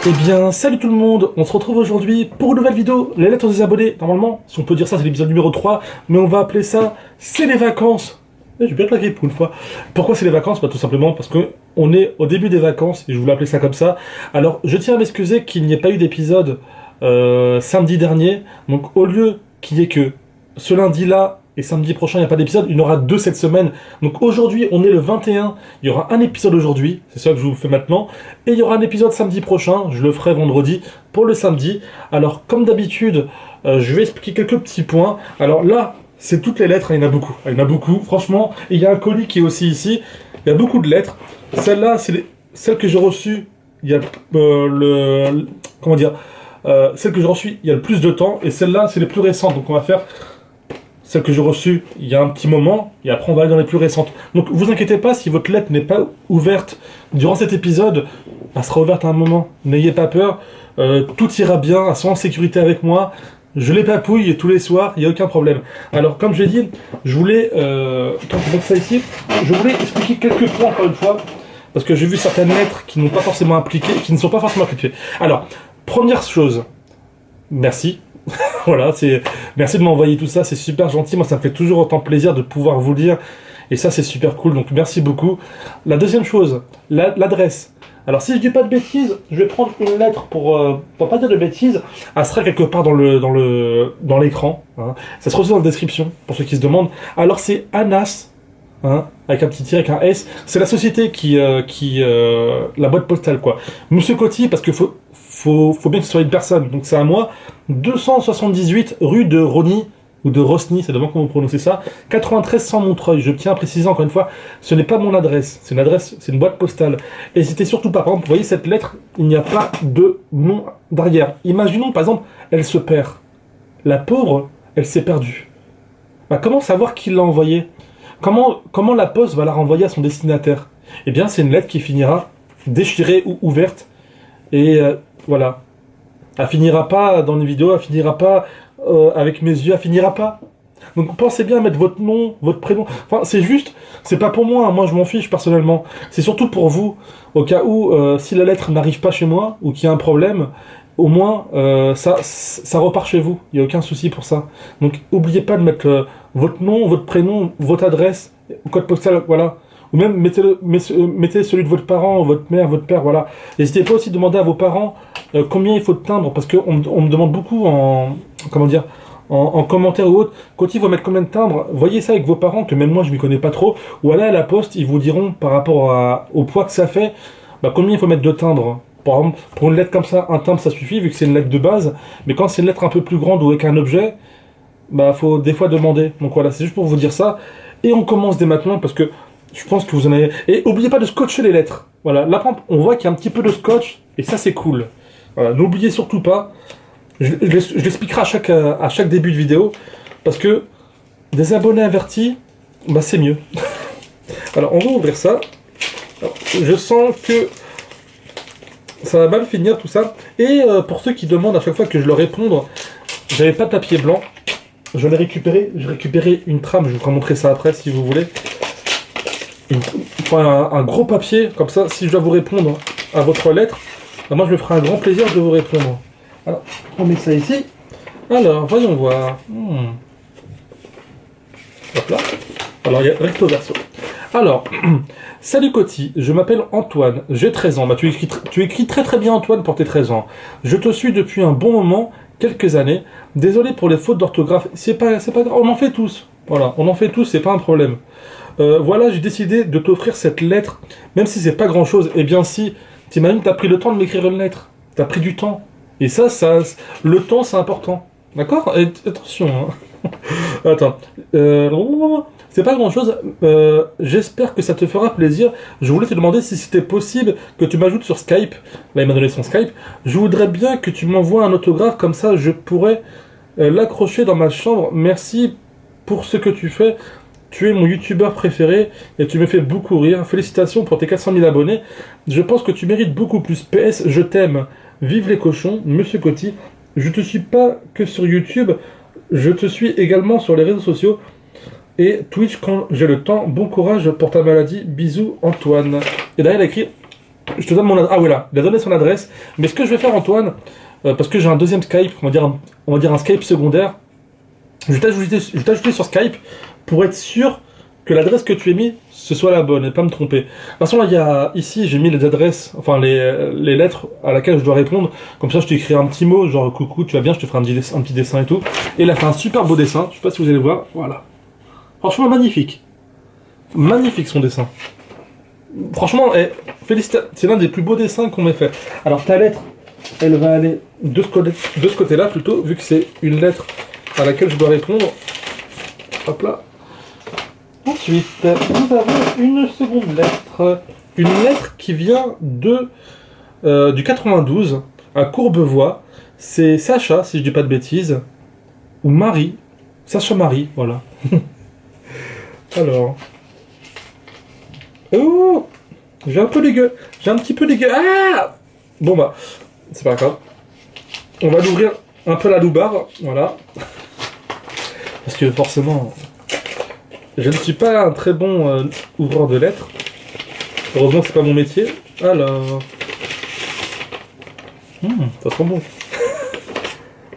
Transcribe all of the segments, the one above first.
Eh bien, salut tout le monde, on se retrouve aujourd'hui pour une nouvelle vidéo, les lettres des abonnés. Normalement, si on peut dire ça, c'est l'épisode numéro 3, mais on va appeler ça « C'est les vacances ». J'ai bien claqué pour une fois. Pourquoi c'est les vacances? Bah, tout simplement parce que on est au début des vacances, et je voulais appeler ça comme ça. Alors, je tiens à m'excuser qu'il n'y ait pas eu d'épisode samedi dernier, donc au lieu qu'il n'y ait que ce lundi-là, et samedi prochain, il n'y a pas d'épisode, il y en aura 2 cette semaine. Donc aujourd'hui, on est le 21, il y aura un épisode aujourd'hui, c'est ça que je vous fais maintenant, et il y aura un épisode samedi prochain, je le ferai vendredi pour le samedi. Alors comme d'habitude, je vais expliquer quelques petits points. Alors là, c'est toutes les lettres, il y en a beaucoup, franchement, et il y a un colis qui est aussi ici, il y a beaucoup de lettres. Celle-là, c'est celle que j'ai reçue, il y a celle que j'ai reçue il y a le plus de temps, et celle-là, c'est les plus récentes, donc on va faire celle que j'ai reçue il y a un petit moment, et après on va aller dans les plus récentes. Donc vous inquiétez pas, si votre lettre n'est pas ouverte durant cet épisode, elle sera ouverte à un moment. N'ayez pas peur, tout ira bien, elles sont en sécurité avec moi, je les papouille tous les soirs, il n'y a aucun problème. Alors comme j'ai dit, je voulais, quand je mets ça ici, je voulais expliquer quelques points encore une fois, parce que j'ai vu certaines lettres qui n'ont pas forcément appliqué, qui ne sont pas forcément appliquées. Alors, première chose, merci. Voilà, merci de m'envoyer tout ça, c'est super gentil, moi ça me fait toujours autant plaisir de pouvoir vous lire, et ça c'est super cool, donc merci beaucoup. La deuxième chose, l'adresse. Alors si je dis pas de bêtises, je vais prendre une lettre pour pas dire de bêtises, elle sera quelque part dans l'écran, hein. Ça se retrouve dans la description, pour ceux qui se demandent. Alors c'est Anas, hein, avec un petit tiret, avec un S, c'est la société la boîte postale quoi. Monsieur Coty, parce que faut bien que ce soit une personne, donc c'est à moi, 278 rue de Rosny, ou de Rosny, c'est devant comment vous prononcez ça, 93 100 Montreuil. Je tiens à préciser encore une fois, ce n'est pas mon adresse, c'est une boîte postale. N'hésitez surtout pas, par exemple, vous voyez cette lettre, il n'y a pas de nom derrière. Imaginons par exemple, elle se perd. La pauvre, elle s'est perdue. Bah, comment savoir qui l'a envoyée? Comment la poste va la renvoyer à son destinataire? Eh bien, c'est une lettre qui finira déchirée ou ouverte, et voilà. Elle finira pas dans une vidéo, elle finira pas avec mes yeux, elle finira pas. Donc pensez bien à mettre votre nom, votre prénom. Enfin, c'est pas pour moi, hein, moi je m'en fiche personnellement. C'est surtout pour vous, au cas où, si la lettre n'arrive pas chez moi, ou qu'il y a un problème, au moins, ça repart chez vous. Il n'y a aucun souci pour ça. Donc n'oubliez pas de mettre votre nom, votre prénom, votre adresse, code postal, voilà. Ou même mettez celui de votre parent, votre mère, votre père, voilà. N'hésitez pas aussi à demander à vos parents combien il faut de timbres, parce qu'on me demande beaucoup en commentaire ou autre, quand ils vont mettre combien de timbres, voyez ça avec vos parents, que même moi je m'y connais pas trop, ou allez à la poste, ils vous diront par rapport au poids que ça fait, bah, combien il faut mettre de timbres. Par exemple, pour une lettre comme ça, un timbre ça suffit, vu que c'est une lettre de base, mais quand c'est une lettre un peu plus grande ou avec un objet, bah faut des fois demander. Donc voilà, c'est juste pour vous dire ça. Et on commence dès maintenant, parce que je pense que vous en avez... Et n'oubliez pas de scotcher les lettres. Voilà, là on voit qu'il y a un petit peu de scotch, et ça c'est cool. Voilà, n'oubliez surtout pas, je l'expliquerai à chaque début de vidéo, parce que des abonnés avertis, bah c'est mieux. Alors on va ouvrir ça. Alors, je sens que ça va mal finir tout ça. Et pour ceux qui demandent à chaque fois que je leur réponde, j'avais pas de papier blanc. Je l'ai récupéré, j'ai récupéré une trame, je vous ferai montrer ça après si vous voulez. Un gros papier, comme ça, si je dois vous répondre à votre lettre, moi je me ferai un grand plaisir de vous répondre. Alors, on met ça ici. Alors, voyons voir. Hop là. Alors, il y a recto verso. Alors, salut Coty, je m'appelle Antoine, j'ai 13 ans. Bah, tu écris très très bien Antoine pour tes 13 ans. Je te suis depuis un bon moment, quelques années. Désolé pour les fautes d'orthographe, c'est pas grave, on en fait tous. Voilà, on en fait tous, c'est pas un problème. Voilà, j'ai décidé de t'offrir cette lettre, même si c'est pas grand chose. Eh bien si, t'imagines, t'as pris le temps de m'écrire une lettre, t'as pris du temps. Et ça, le temps c'est important. D'accord? Attention, hein. Attends, c'est pas grand chose, j'espère que ça te fera plaisir. Je voulais te demander si c'était possible que tu m'ajoutes sur Skype. Là il m'a donné son Skype. Je voudrais bien que tu m'envoies un autographe, comme ça je pourrais l'accrocher dans ma chambre. Merci pour ce que tu fais. Tu es mon youtubeur préféré et tu me fais beaucoup rire. Félicitations pour tes 400 000 abonnés. Je pense que tu mérites beaucoup plus. PS, je t'aime. Vive les cochons, Monsieur Coty. Je te suis pas que sur YouTube, je te suis également sur les réseaux sociaux et Twitch quand j'ai le temps. Bon courage pour ta maladie. Bisous Antoine. Et derrière il a écrit Je te donne mon adresse. Ah voilà, il a donné son adresse. Mais ce que je vais faire, Antoine, parce que j'ai un deuxième Skype, on va dire un Skype secondaire, je vais t'ajouter sur Skype pour être sûr que l'adresse que tu as mis, ce soit la bonne et pas me tromper. De toute façon, là, ici, j'ai mis les adresses, enfin les lettres à laquelle je dois répondre. Comme ça, je t'écris un petit mot, genre coucou, tu vas bien, je te ferai un petit dessin et tout. Et il a fait un super beau dessin, je sais pas si vous allez voir, voilà. Franchement, magnifique. Magnifique son dessin. Franchement, félicitations, c'est l'un des plus beaux dessins qu'on m'ait fait. Alors ta lettre, elle va aller de ce côté-là plutôt, vu que c'est une lettre à laquelle je dois répondre. Hop là. Ensuite, nous avons une seconde lettre. Une lettre qui vient du 92, à Courbevoie. C'est Sacha, si je dis pas de bêtises. Ou Marie. Sacha Marie, voilà. Alors. Oh, j'ai un petit peu dégueu. Ah, bon bah, c'est pas grave. On va l'ouvrir un peu la loubarre, voilà. Parce que forcément, je ne suis pas un très bon ouvreur de lettres. Heureusement, c'est pas mon métier. Alors, ça sent bon.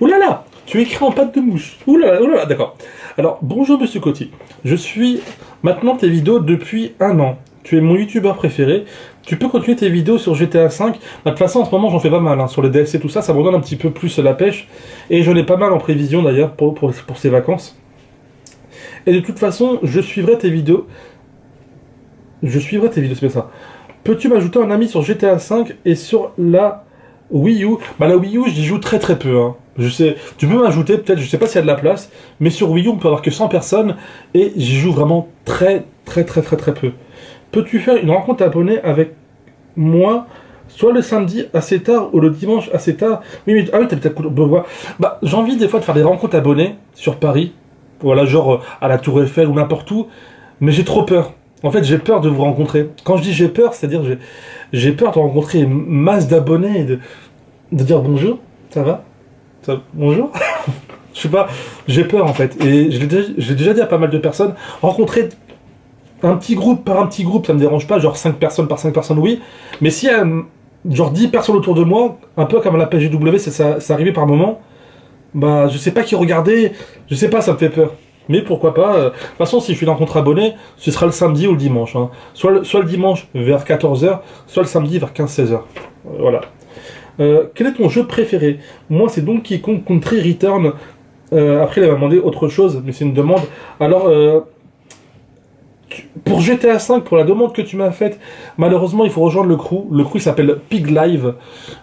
Ouh là là, tu écris en pâte de mouche. Ouh là là, d'accord. Alors, bonjour Monsieur Coty. Je suis maintenant tes vidéos depuis 1 an. Tu es mon youtubeur préféré. Tu peux continuer tes vidéos sur GTA V. Bah, de toute façon, en ce moment, j'en fais pas mal. Hein. Sur les DLC, tout ça, ça me donne un petit peu plus la pêche. Et j'en ai pas mal en prévision, d'ailleurs, pour ces vacances. Et de toute façon, je suivrai tes vidéos. C'est bien ça. Peux-tu m'ajouter un ami sur GTA V et sur la Wii U? Bah, la Wii U, j'y joue très très peu. Hein. Je sais, tu peux m'ajouter, peut-être, je sais pas s'il y a de la place. Mais sur Wii U, on peut avoir que 100 personnes. Et j'y joue vraiment très peu. Peux-tu faire une rencontre abonnée avec moi, soit le samedi assez tard ou le dimanche assez tard? Oui, mais ah oui, t'as peut-être Beauvoir. Bah, j'ai envie des fois de faire des rencontres abonnés sur Paris, voilà, genre à la Tour Eiffel ou n'importe où, mais j'ai trop peur. En fait, j'ai peur de vous rencontrer. Quand je dis j'ai peur, c'est-à-dire j'ai peur de rencontrer une masse d'abonnés et de dire bonjour, ça va? Bonjour. Je sais pas, j'ai peur en fait. Et je l'ai déjà dit à pas mal de personnes, rencontrer un petit groupe par un petit groupe, ça me dérange pas, genre 5 personnes par 5 personnes, oui. Mais s'il y a genre 10 personnes autour de moi, un peu comme à la PGW, ça arrivait par moment, bah je sais pas qui regarder, je sais pas, ça me fait peur. Mais pourquoi pas, de toute façon, si je suis dans contre abonné, ce sera le samedi ou le dimanche. Hein. Soit le dimanche vers 14h, soit le samedi vers 15-16h. Voilà. Quel est ton jeu préféré? Moi, c'est Donkey Kong Country Return. Après, il m'a demandé autre chose, mais c'est une demande. Alors, pour GTA V, pour la demande que tu m'as faite, malheureusement, il faut rejoindre le crew. Le crew s'appelle Pig Live.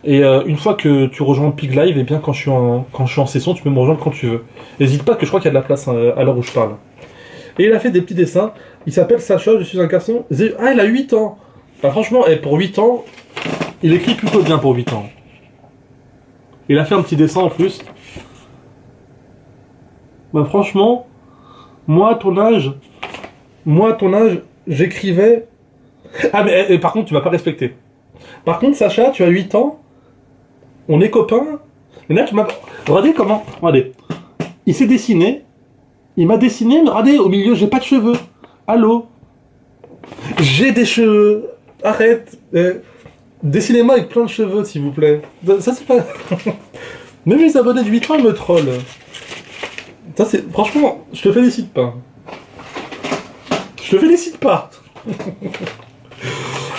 Et une fois que tu rejoins Pig Live, et bien quand je suis en session, tu peux me rejoindre quand tu veux. N'hésite pas, que je crois qu'il y a de la place à l'heure où je parle. Et il a fait des petits dessins. Il s'appelle Sacha, je suis un garçon. Ah, il a 8 ans. Bah, franchement, pour 8 ans, il écrit plutôt bien pour 8 ans. Il a fait un petit dessin en plus. Bah, franchement, moi, à ton âge, j'écrivais... Ah, mais par contre, tu m'as pas respecté. Par contre, Sacha, tu as 8 ans. On est copains. Et là, tu m'as... Regardez comment... Regardez. Il s'est dessiné. Il m'a dessiné, mais regardez, au milieu, j'ai pas de cheveux. Allô? J'ai des cheveux. Arrête. Dessinez-moi avec plein de cheveux, s'il vous plaît. Ça, c'est pas... Même les abonnés de 8 ans, ils me trollent. Ça, c'est... Franchement, je te félicite pas. Je te félicite pas.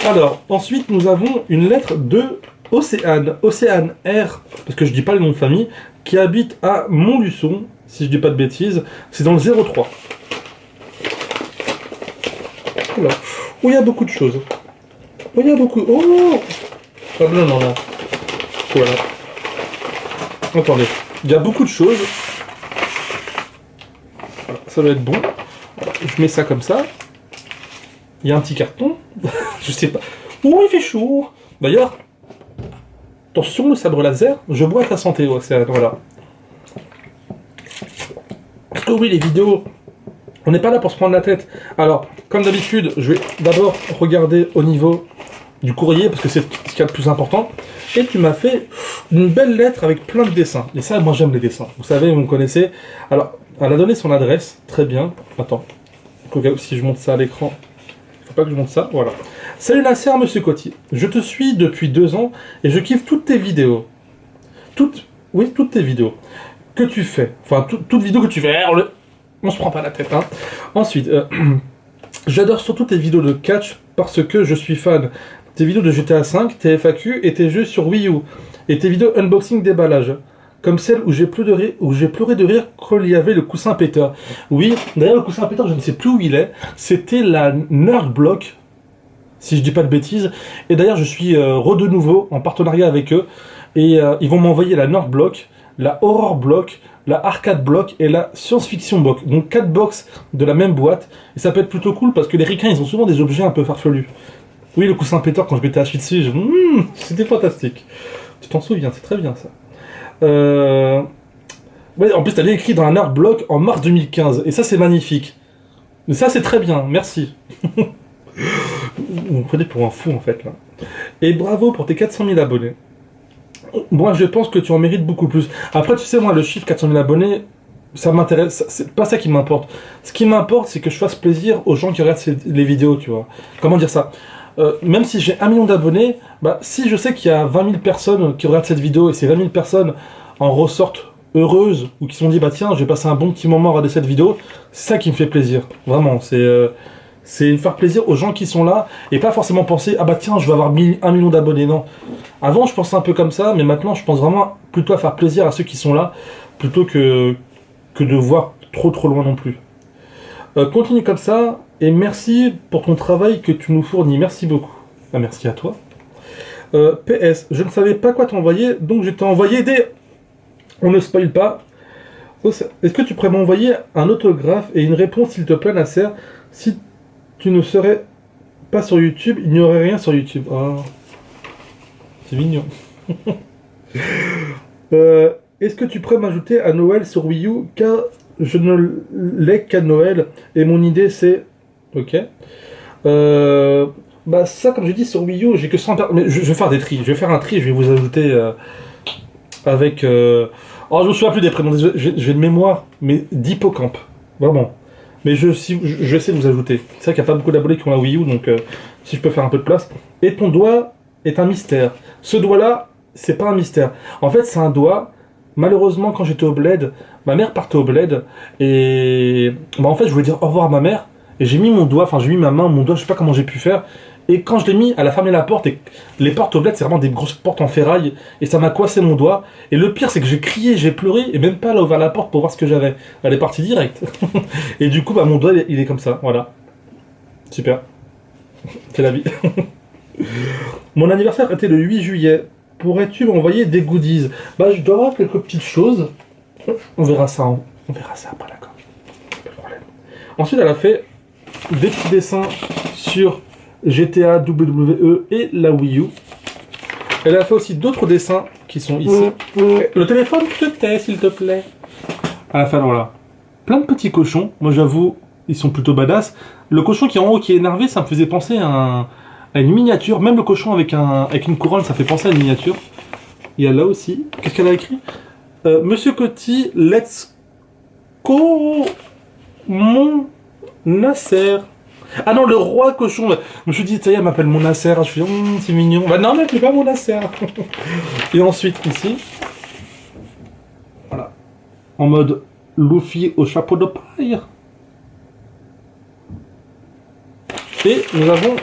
Alors, ensuite, nous avons une lettre de Océane. Océane R, parce que je dis pas le nom de famille, qui habite à Montluçon, si je dis pas de bêtises. C'est dans le 03. Voilà. Oh, il y a beaucoup de choses. Oh, il y a beaucoup... Oh ah, non. Voilà. Attendez. Il y a beaucoup de choses. Voilà, ça va être bon. Voilà, je mets ça comme ça. Il y a un petit carton. Je sais pas. Oh, il fait chaud. D'ailleurs, attention, le sabre laser. Je bois à ta santé, Océane. Voilà. Parce que oui, les vidéos, on n'est pas là pour se prendre la tête. Alors, comme d'habitude, je vais d'abord regarder au niveau du courrier, parce que c'est ce qu'il y a de plus important. Et tu m'as fait une belle lettre avec plein de dessins. Et ça, moi, j'aime les dessins. Vous savez, vous me connaissez. Alors, elle a donné son adresse. Très bien. Attends. Si je monte ça à l'écran, il faut faut pas que je monte ça, voilà. Salut Nasser, monsieur Coty. Je te suis depuis 2 ans et je kiffe toutes tes vidéos. Toutes tes vidéos que tu fais. Enfin, toutes vidéos que tu fais. On se prend pas la tête, hein. Ensuite, j'adore surtout tes vidéos de catch parce que je suis fan. Tes vidéos de GTA V, tes FAQ et tes jeux sur Wii U. Et tes vidéos unboxing déballage. Comme celle où j'ai pleuré de rire quand il y avait le coussin péteur. Oui, d'ailleurs le coussin péteur, je ne sais plus où il est. C'était la Nerd Block, si je dis pas de bêtises. Et d'ailleurs, je suis de nouveau en partenariat avec eux. Et ils vont m'envoyer la Nerd Block, la Horror Block, la Arcade Block et la Science Fiction Block. Donc 4 box de la même boîte. Et ça peut être plutôt cool parce que les ricains, ils ont souvent des objets un peu farfelus. Oui, le coussin péteur, quand je m'étais acheté dessus, c'était fantastique. Tu t'en souviens, c'est très bien ça. Ouais, en plus, t'avais écrit dans un art bloc en mars 2015, et ça, c'est magnifique. Mais ça, c'est très bien, merci. Vous me prenez pour un fou, en fait, là. Et bravo pour tes 400 000 abonnés. Moi, je pense que tu en mérites beaucoup plus. Après, tu sais, moi, le chiffre 400 000 abonnés, ça m'intéresse, c'est pas ça qui m'importe. Ce qui m'importe, c'est que je fasse plaisir aux gens qui regardent les vidéos, tu vois. Comment dire ça? Même si j'ai 1 million d'abonnés, bah, si je sais qu'il y a 20 000 personnes qui regardent cette vidéo et ces 20 000 personnes en ressortent heureuses ou qui se sont dit bah tiens, j'ai passé un bon petit moment à regarder cette vidéo, c'est ça qui me fait plaisir. Vraiment, c'est faire plaisir aux gens qui sont là et pas forcément penser ah bah tiens, je vais avoir 1 million d'abonnés. Non. Avant, je pensais un peu comme ça, mais maintenant, je pense vraiment plutôt à faire plaisir à ceux qui sont là plutôt que de voir trop loin non plus. Continue comme ça. Et merci pour ton travail que tu nous fournis. Merci beaucoup. Ah, merci à toi. PS, je ne savais pas quoi t'envoyer, donc je t'ai envoyé des... On ne spoil pas. Est-ce que tu pourrais m'envoyer un autographe et une réponse, s'il te plaît, Nasser? Si tu ne serais pas sur YouTube, il n'y aurait rien sur YouTube. Oh. C'est mignon. Est-ce que tu pourrais m'ajouter à Noël sur Wii U? Car je ne l'ai qu'à Noël. Et mon idée, c'est... Ok. Bah ça, comme j'ai dit sur Wii U, j'ai que 100 mais je vais faire des tris. Je vais faire un tri, je vais vous ajouter avec... Oh, je me souviens plus des prénoms, j'ai une mémoire, mais d'hippocampe. Vraiment. Mais je vais essayer de vous ajouter. C'est vrai qu'il n'y a pas beaucoup d'abonnés qui ont la Wii U, donc si je peux faire un peu de place. Et ton doigt est un mystère. Ce doigt-là, c'est pas un mystère. En fait, c'est un doigt... Malheureusement, quand j'étais au bled, ma mère partait au bled, et... Bah en fait, je voulais dire au revoir à ma mère, et j'ai mis mon doigt, enfin j'ai mis ma main, mon doigt, je sais pas comment j'ai pu faire, et quand je l'ai mis, elle a fermé la porte, et les portes au bled, c'est vraiment des grosses portes en ferraille, et ça m'a coincé mon doigt, et le pire, c'est que j'ai crié, j'ai pleuré, et même pas elle a ouvert la porte pour voir ce que j'avais. Elle est partie direct. Et du coup, bah mon doigt, il est comme ça, voilà. Super. C'est la vie. Mon anniversaire était le 8 juillet. Pourrais-tu m'envoyer des goodies? Bah, je dois avoir quelques petites choses. On verra ça, on verra ça après, d'accord. Pas de problème. Ensuite, elle a fait des petits dessins sur GTA, WWE et la Wii U. Elle a fait aussi d'autres dessins qui sont ici. Le téléphone, je te tais, s'il te plaît. À la fin, voilà. Plein de petits cochons. Moi, j'avoue, ils sont plutôt badass. Le cochon qui est en haut, qui est énervé, ça me faisait penser à une miniature. Même le cochon avec une couronne, ça fait penser à une miniature. Il y a là aussi. Qu'est-ce qu'elle a écrit? Monsieur Coty, let's go mon Nasser. Ah non, le roi cochon. Je me suis dit, ça y est, elle m'appelle mon Nasser. Je suis c'est mignon. Bah non, mais c'est pas mon Nasser. Et ensuite, ici, voilà, en mode Luffy au chapeau de paille. Et nous avons...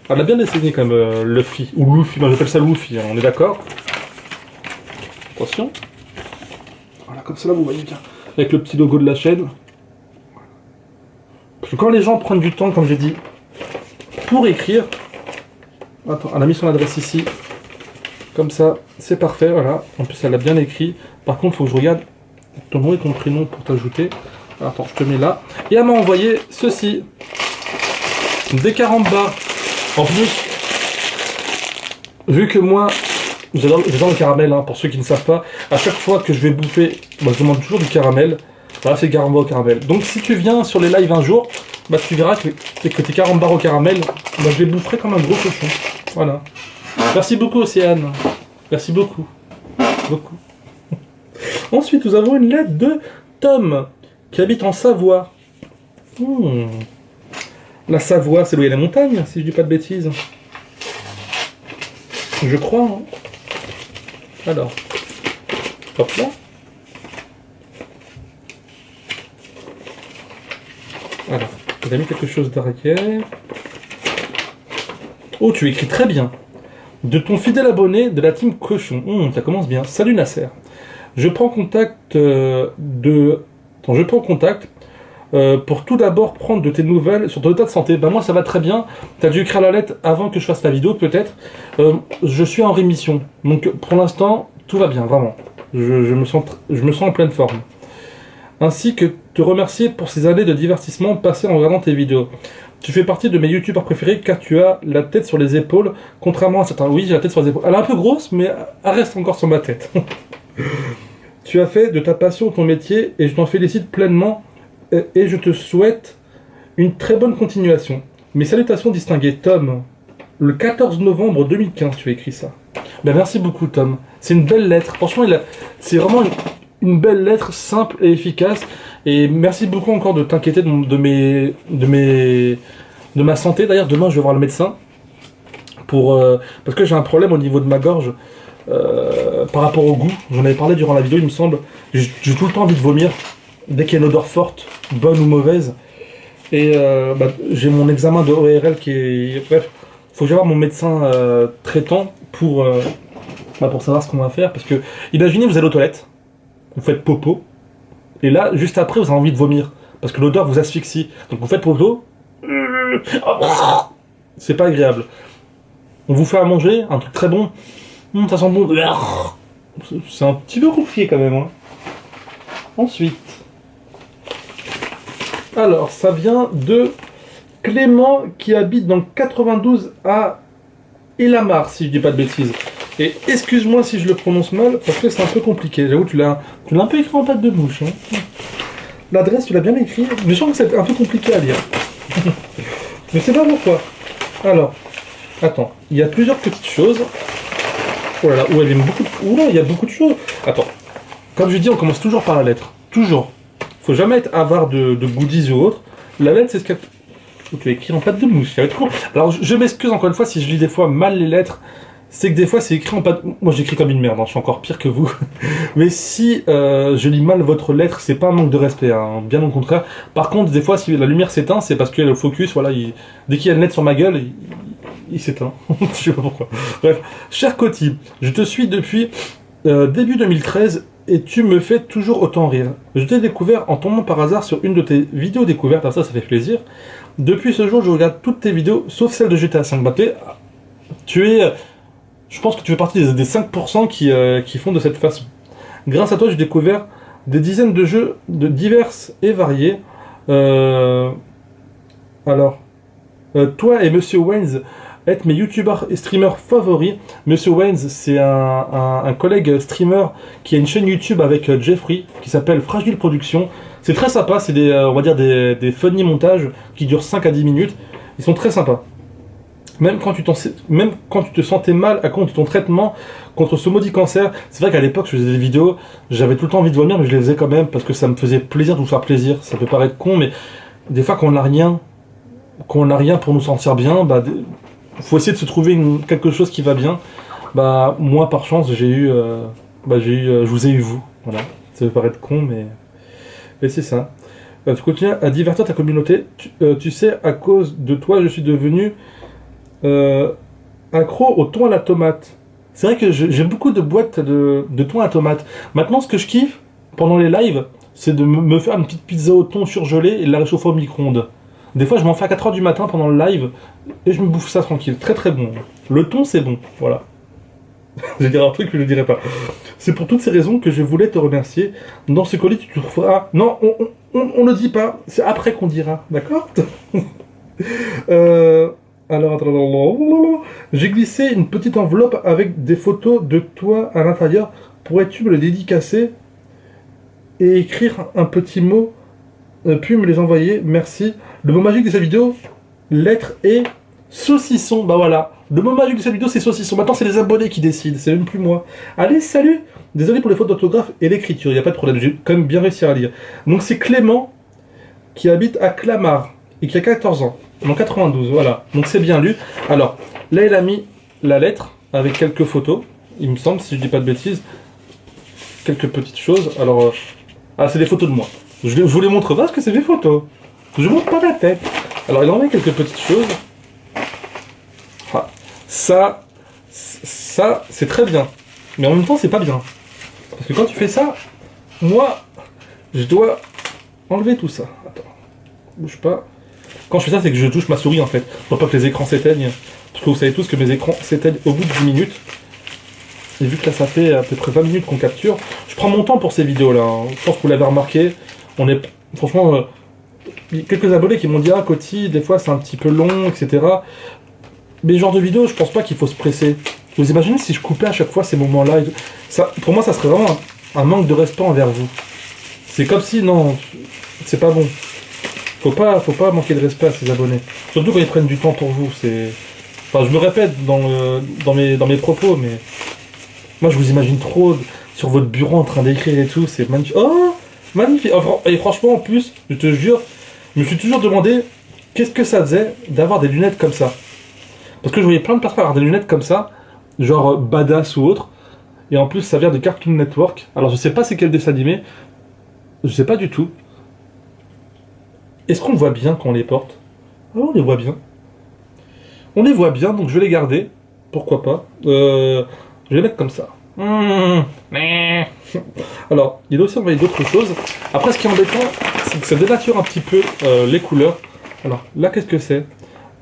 Elle a bien dessiné quand même Luffy, ou Luffy, moi j'appelle ça Luffy, hein, on est d'accord? Attention. Voilà, comme cela vous voyez bien. Avec le petit logo de la chaîne. Parce que quand les gens prennent du temps, comme j'ai dit, pour écrire... Attends, elle a mis son adresse ici. Comme ça, c'est parfait, voilà. En plus, elle a bien écrit. Par contre, il faut que je regarde ton nom et ton prénom pour t'ajouter. Attends, je te mets là. Et elle m'a envoyé ceci. Des carambars. En plus, vu que moi, j'adore le caramel, hein, pour ceux qui ne savent pas, à chaque fois que je vais bouffer, bah, je demande toujours du caramel. Voilà, c'est carambars au caramel. Donc si tu viens sur les lives un jour, bah, tu verras que tes carambars au caramel, bah, je les boufferai comme un gros cochon. Voilà. Merci beaucoup, Océane. Merci beaucoup. Beaucoup. Ensuite, nous avons une lettre de Tom, qui habite en Savoie. La Savoie, c'est là où il y a les montagnes, si je dis pas de bêtises. Je crois. Hein. Alors. Hop là. Alors, tu as mis quelque chose derrière. Oh, tu écris très bien. De ton fidèle abonné de la team Cochon. Ça commence bien. Salut Nasser. Je prends contact je prends contact pour tout d'abord prendre de tes nouvelles sur ton état de santé. Ben moi ça va très bien. Tu as dû écrire la lettre avant que je fasse la vidéo peut-être. Je suis en rémission. Donc pour l'instant, tout va bien, vraiment. Je me sens en pleine forme. Ainsi que te remercier pour ces années de divertissement passées en regardant tes vidéos. Tu fais partie de mes youtubeurs préférés car tu as la tête sur les épaules, contrairement à certains. Oui, j'ai la tête sur les épaules. Elle est un peu grosse, mais elle reste encore sur ma tête. Tu as fait de ta passion ton métier et je t'en félicite pleinement et je te souhaite une très bonne continuation. Mes salutations distinguées, Tom. Le 14 novembre 2015, tu as écrit ça. Ben, merci beaucoup, Tom. C'est une belle lettre. Franchement, c'est vraiment une belle lettre simple et efficace. Et merci beaucoup encore de t'inquiéter de ma santé. D'ailleurs, demain, je vais voir le médecin parce que j'ai un problème au niveau de ma gorge par rapport au goût. J'en avais parlé durant la vidéo, il me semble. J'ai tout le temps envie de vomir dès qu'il y a une odeur forte, bonne ou mauvaise. Et j'ai mon examen de ORL qui est... Bref, faut que j'aille voir mon médecin traitant pour savoir ce qu'on va faire. Parce que, imaginez, vous allez aux toilettes, vous faites popo, et là, juste après, vous avez envie de vomir. Parce que l'odeur vous asphyxie. Donc vous faites popo, c'est pas agréable. On vous fait à manger, un truc très bon, ça sent bon. C'est un petit peu compliqué quand même. Hein. Ensuite... Alors, ça vient de Clément qui habite dans le 92 à Elamar, si je dis pas de bêtises. Et excuse-moi si je le prononce mal, parce que c'est un peu compliqué. J'avoue, tu l'as un peu écrit en pâte de mouche. Hein. L'adresse, tu l'as bien écrit, mais je sens que c'est un peu compliqué à lire. Je sais pas pourquoi. Alors, attends, il y a plusieurs petites choses. Oh là là, il y a beaucoup de choses. Attends, comme je dis, on commence toujours par la lettre. Toujours. Faut jamais être avare de goodies ou autre. La lettre, c'est ce qu'elle... Tu as écrit en pâte de mouche, ça va être cool. Alors, je m'excuse encore une fois si je lis des fois mal les lettres. C'est que des fois, c'est écrit en pâte... Moi, j'écris comme une merde, hein, je suis encore pire que vous. Mais si je lis mal votre lettre, c'est pas un manque de respect, hein, bien au contraire. Par contre, des fois, si la lumière s'éteint, c'est parce que le focus, voilà, dès qu'il y a une lettre sur ma gueule, il s'éteint. Je sais pas pourquoi. Bref, cher Coty, je te suis depuis début 2013... Et tu me fais toujours autant rire. Je t'ai découvert en tombant par hasard sur une de tes vidéos découvertes, ça fait plaisir. Depuis ce jour, je regarde toutes tes vidéos, sauf celle de GTA 5. Je pense que tu fais partie des 5% qui font de cette façon. Grâce à toi, j'ai découvert des dizaines de jeux divers et variés. Toi et Monsieur Wayne êtes mes youtubeurs et streamers favoris. Monsieur Wayne, c'est un collègue streamer qui a une chaîne YouTube avec Jeffrey qui s'appelle Fragile Production. C'est très sympa, c'est on va dire des funny montages qui durent 5 à 10 minutes. Ils sont très sympas. Même quand tu te sentais mal à cause de ton traitement contre ce maudit cancer, c'est vrai qu'à l'époque je faisais des vidéos, j'avais tout le temps envie de vomir, mais je les faisais quand même parce que ça me faisait plaisir de vous faire plaisir. Ça peut paraître con, mais des fois quand on n'a rien pour nous sentir bien, faut essayer de se trouver quelque chose qui va bien. Moi par chance je vous ai eu vous. Voilà. Ça peut paraître con, mais c'est ça. Tu continues à divertir ta communauté. Tu sais, à cause de toi, je suis devenu accro au thon à la tomate. C'est vrai que j'ai beaucoup de boîtes de thon à la tomate. Maintenant, ce que je kiffe pendant les lives, c'est de me faire une petite pizza au thon surgelée et de la réchauffer au micro-ondes. Des fois, je m'en fais à 4h du matin pendant le live et je me bouffe ça tranquille. Très très bon. Le thon, c'est bon. Voilà. Je vais dire un truc que je ne dirai pas. C'est pour toutes ces raisons que je voulais te remercier. Dans ce colis, tu trouveras... Non, on ne dit pas. C'est après qu'on dira. D'accord. Alors, attends. J'ai glissé une petite enveloppe avec des photos de toi à l'intérieur. Pourrais-tu me le dédicacer et écrire un petit mot puis me les envoyer, merci. Le mot magique de cette vidéo, lettre et saucisson, voilà. Le mot magique de cette vidéo, c'est saucisson. Maintenant, c'est les abonnés qui décident, c'est même plus moi. Allez, salut. Désolé pour les fautes d'orthographe et l'écriture, il n'y a pas de problème, j'ai quand même bien réussi à lire. Donc c'est Clément qui habite à Clamart et qui a 14 ans. Non, 92, voilà. Donc c'est bien lu. Alors, là, il a mis la lettre avec quelques photos, il me semble, si je dis pas de bêtises. Quelques petites choses. Alors, ah, c'est des photos de moi. Je vous les montre pas parce que c'est des photos. Je montre pas la tête. Alors, il en met quelques petites choses. Ah, ça, c'est très bien. Mais en même temps, c'est pas bien. Parce que quand tu fais ça, moi, je dois enlever tout ça. Attends, bouge pas. Quand je fais ça, c'est que je touche ma souris en fait. Pour pas que les écrans s'éteignent. Parce que vous savez tous que mes écrans s'éteignent au bout de 10 minutes. Et vu que là, ça fait à peu près 20 minutes qu'on capture, je prends mon temps pour ces vidéos-là. Hein. Je pense que vous l'avez remarqué. On est, franchement, il y a quelques abonnés qui m'ont dit « Ah, Coty, des fois, c'est un petit peu long, etc. » Mais ce genre de vidéo, je pense pas qu'il faut se presser. Vous imaginez si je coupais à chaque fois ces moments-là ça, pour moi, ça serait vraiment un manque de respect envers vous. C'est comme si, non, c'est pas bon. Faut pas manquer de respect à ses abonnés. Surtout quand ils prennent du temps pour vous. Enfin, je me répète dans mes propos, mais moi, je vous imagine trop sur votre bureau en train d'écrire et tout. C'est magnifique. Oh, magnifique. Et franchement, en plus, je te jure, je me suis toujours demandé qu'est-ce que ça faisait d'avoir des lunettes comme ça. Parce que je voyais plein de personnes avoir des lunettes comme ça, genre badass ou autre. Et en plus, ça vient de Cartoon Network. Alors, je sais pas c'est quel dessin animé. Je sais pas du tout. Est-ce qu'on voit bien quand on les porte? Ah, on les voit bien. On les voit bien, donc je vais les garder. Pourquoi pas. Je vais les mettre comme ça. Alors, il a aussi envoyé d'autres choses. Après, ce qui est embêtant, c'est que ça dénature un petit peu les couleurs. Alors, là, qu'est-ce que c'est?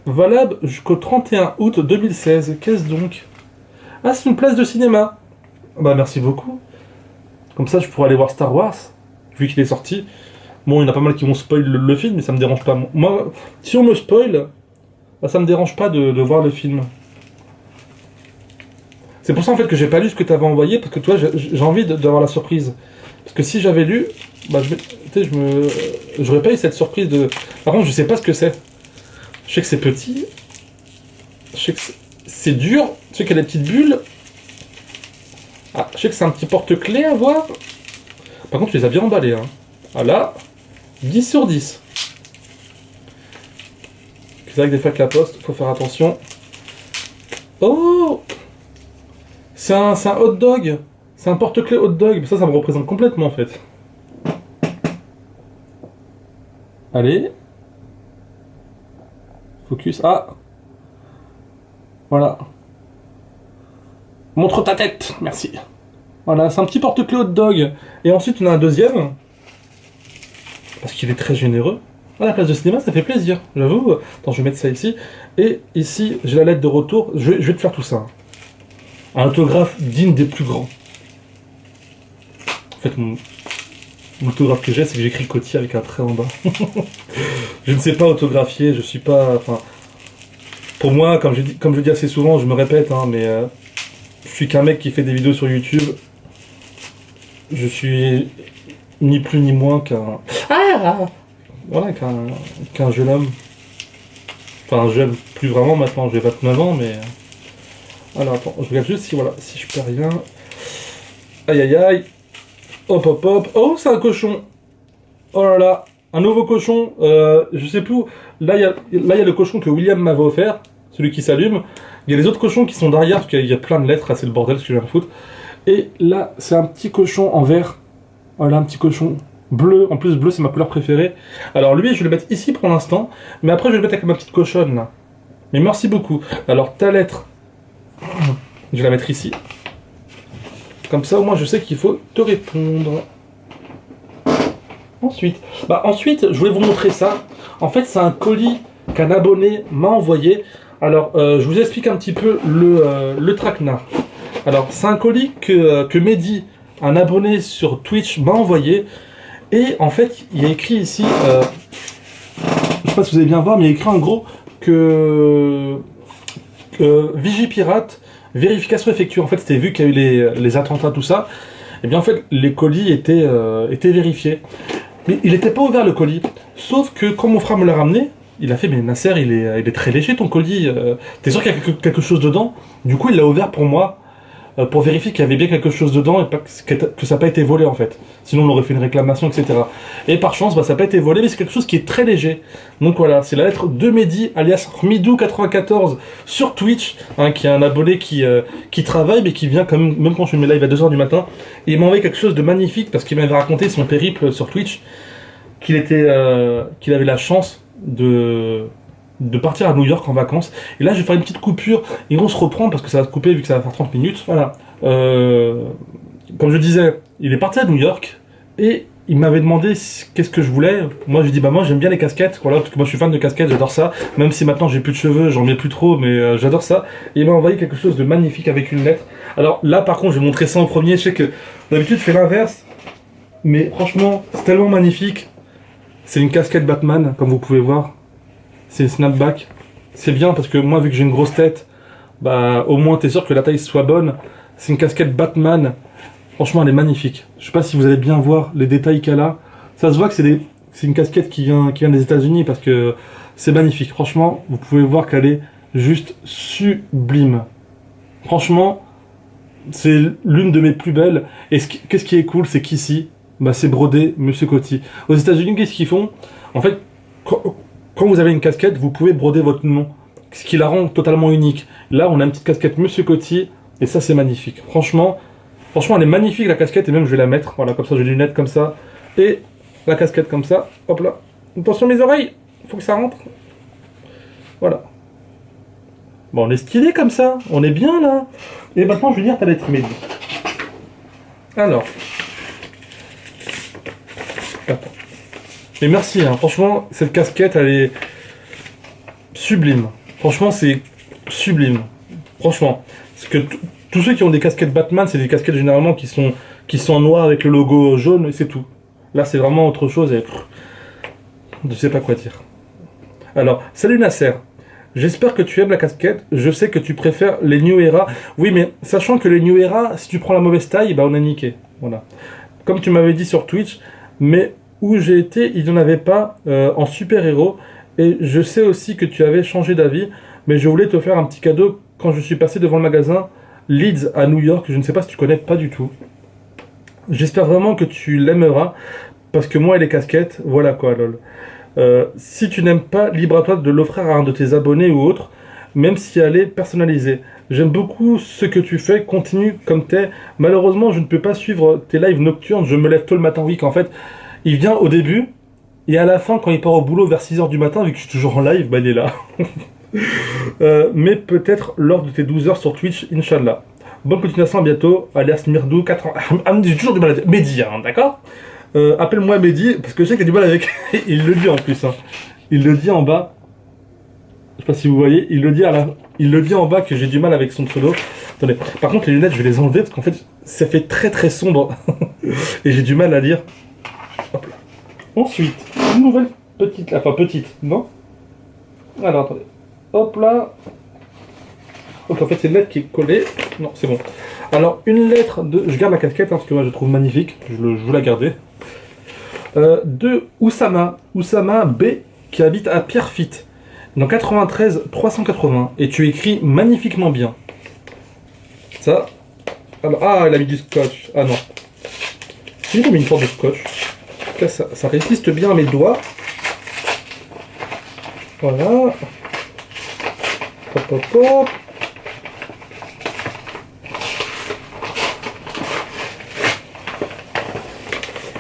Valable jusqu'au 31 août 2016. Qu'est-ce donc? Ah, c'est une place de cinéma. Bah, merci beaucoup. Comme ça, je pourrais aller voir Star Wars, vu qu'il est sorti. Bon, il y en a pas mal qui vont spoil le film, mais ça me dérange pas. Moi, si on me spoil, bah, ça me dérange pas de voir le film. C'est pour ça en fait que j'ai pas lu ce que tu avais envoyé, parce que toi, j'ai envie d'avoir la surprise. Parce que si j'avais lu, bah, j'aurais pas eu cette surprise de. Par contre, je sais pas ce que c'est. Je sais que c'est petit. Je sais que c'est dur. Je sais qu'il y a des petites bulles. Ah, je sais que c'est un petit porte-clés à voir. Par contre, tu les as bien emballés. Hein. Ah là, 10 sur 10. C'est vrai que des fois avec la poste, faut faire attention. Oh, c'est un hot dog. C'est un porte-clés hot dog. Ça me représente complètement en fait. Allez. Focus. Ah. Voilà. Montre ta tête. Merci. Voilà, c'est un petit porte-clés hot dog. Et ensuite, on a un deuxième. Parce qu'il est très généreux. À la place de cinéma, ça fait plaisir, j'avoue. Attends, je vais mettre ça ici. Et ici, j'ai la lettre de retour. Je vais te faire tout ça. Un autographe digne des plus grands. En fait, l'autographe que j'ai, c'est que j'écris Coty avec un trait en bas. Je ne sais pas autographier, je suis pas... Enfin, pour moi, comme je dis assez souvent, je me répète, hein, mais je suis qu'un mec qui fait des vidéos sur YouTube. Je suis ni plus ni moins qu'un... Ah, voilà, qu'un jeune homme. Enfin, jeune, plus vraiment maintenant, j'ai 29 ans, mais... Alors, attends, je regarde juste si je perds rien. Aïe, aïe, aïe. Hop, hop, hop. Oh, c'est un cochon. Oh là là, un nouveau cochon. Je sais plus où. Là, il y a le cochon que William m'avait offert, celui qui s'allume. Il y a les autres cochons qui sont derrière, parce qu'il y a plein de lettres, c'est le bordel, ce que je viens de foutre. Et là, c'est un petit cochon en vert. Voilà, un petit cochon bleu. En plus, bleu, c'est ma couleur préférée. Alors lui, je vais le mettre ici pour l'instant. Mais après, je vais le mettre avec ma petite cochonne, là. Mais merci beaucoup. Alors, ta lettre, je vais la mettre ici. Comme ça, au moins, je sais qu'il faut te répondre. Ensuite, je voulais vous montrer ça. En fait, c'est un colis qu'un abonné m'a envoyé. Alors, je vous explique un petit peu le traquenard. Alors, c'est un colis que Mehdi, un abonné sur Twitch, m'a envoyé. Et en fait, il y a écrit ici, je sais pas si vous allez bien voir, mais il y a écrit en gros que Vigipirate, vérification effectuée. En fait, c'était vu qu'il y a eu les attentats, tout ça. Et bien en fait, les colis étaient vérifiés. Mais il n'était pas ouvert le colis. Sauf que quand mon frère me l'a ramené, il a fait, mais Nasser, il est très léger ton colis. T'es sûr qu'il y a quelque chose dedans? Du coup, il l'a ouvert pour moi. pour vérifier qu'il y avait bien quelque chose dedans et pas que ça n'a pas été volé en fait. Sinon on aurait fait une réclamation, etc. Et par chance, bah, ça n'a pas été volé, mais c'est quelque chose qui est très léger. Donc voilà, c'est la lettre de Mehdi, alias Midou94 sur Twitch, hein, qui est un abonné qui travaille, mais qui vient quand même quand je fais mes lives à 2h du matin. Et il m'a envoyé quelque chose de magnifique parce qu'il m'avait raconté son périple sur Twitch, qu'il avait la chance de partir à New York en vacances. Et là, je vais faire une petite coupure et on se reprend parce que ça va se couper vu que ça va faire 30 minutes. Voilà. Comme je disais, il est parti à New York et il m'avait demandé qu'est-ce que je voulais. Moi, je lui ai dit, bah moi, j'aime bien les casquettes. Voilà, parce que moi, je suis fan de casquettes, j'adore ça. Même si maintenant, j'ai plus de cheveux, j'en mets plus trop, mais j'adore ça. Et il m'a envoyé quelque chose de magnifique avec une lettre. Alors là, par contre, je vais montrer ça en premier. Je sais que d'habitude, je fais l'inverse. Mais franchement, c'est tellement magnifique. C'est une casquette Batman, comme vous pouvez voir. C'est une snapback. C'est bien parce que moi, vu que j'ai une grosse tête, bah au moins t'es sûr que la taille soit bonne. C'est une casquette Batman. Franchement, elle est magnifique. Je sais pas si vous allez bien voir les détails qu'elle a. Ça se voit que c'est une casquette qui vient des États-Unis parce que c'est magnifique. Franchement, vous pouvez voir qu'elle est juste sublime. Franchement, c'est l'une de mes plus belles. Et qu'est-ce qui est cool, c'est qu'ici, bah, c'est brodé Monsieur Coty. Aux États-Unis, qu'est-ce qu'ils font? En fait, quand vous avez une casquette, vous pouvez broder votre nom, ce qui la rend totalement unique. Là, on a une petite casquette Monsieur Coty, et ça, c'est magnifique. Franchement, elle est magnifique, la casquette, et même, je vais la mettre. Voilà, comme ça, j'ai les lunettes comme ça, et la casquette comme ça. Hop là. Attention, mes oreilles, faut que ça rentre. Voilà. Bon, on est stylé comme ça, on est bien, là. Et maintenant, je vais lire ta lettre, Mehdi. Alors. Attends. Et merci, hein. Franchement, cette casquette, elle est sublime. Franchement, c'est sublime. Franchement. Parce que tous ceux qui ont des casquettes Batman, c'est des casquettes généralement qui sont en noir avec le logo jaune, et c'est tout. Là, c'est vraiment autre chose, et je sais pas quoi dire. Alors, salut Nasser. J'espère que tu aimes la casquette. Je sais que tu préfères les New Era. Oui, mais sachant que les New Era, si tu prends la mauvaise taille, bah on a niqué. Voilà. Comme tu m'avais dit sur Twitch, mais où j'ai été, il n'y en avait pas en super-héros. Et je sais aussi que tu avais changé d'avis, mais je voulais te faire un petit cadeau quand je suis passé devant le magasin Leeds à New York. Je ne sais pas si tu connais, pas du tout. J'espère vraiment que tu l'aimeras, parce que moi et les casquettes, voilà quoi, lol. Si tu n'aimes pas, libre à toi de l'offrir à un de tes abonnés ou autre, même si elle est personnalisée. J'aime beaucoup ce que tu fais, continue comme t'es. Malheureusement, je ne peux pas suivre tes lives nocturnes, je me lève tôt le matin. Oui, qu'en fait, il vient au début, et à la fin, quand il part au boulot vers 6h du matin, vu que je suis toujours en live, bah il est là. Mais peut-être lors de tes 12h sur Twitch, Inch'Allah. Bonne continuation, à bientôt, alias Mirdou, 4 ans. Ah, j'ai toujours du mal à dire. Mehdi, hein, d'accord? Appelle-moi Mehdi, parce que je sais qu'il a du mal avec. Il le dit en plus, hein. Il le dit en bas. Je sais pas si vous voyez, il le dit en bas que j'ai du mal avec son pseudo. Attendez, par contre les lunettes je vais les enlever parce qu'en fait ça fait très très sombre et j'ai du mal à lire. Hop là. Ensuite, une nouvelle petite, enfin petite, non? Alors attendez, hop là. Donc en fait c'est une lettre qui est collée. Non, c'est bon. Alors une lettre de, je garde la casquette hein, parce que moi je la trouve magnifique, je veux la garder. De Oussama B qui habite à Pierrefitte. Dans 93 380 et tu écris magnifiquement bien. Ça. Alors, ah, il a mis du scotch. Ah non. J'ai mis une sorte de scotch. Là, ça résiste bien à mes doigts. Voilà. Hop, hop, hop.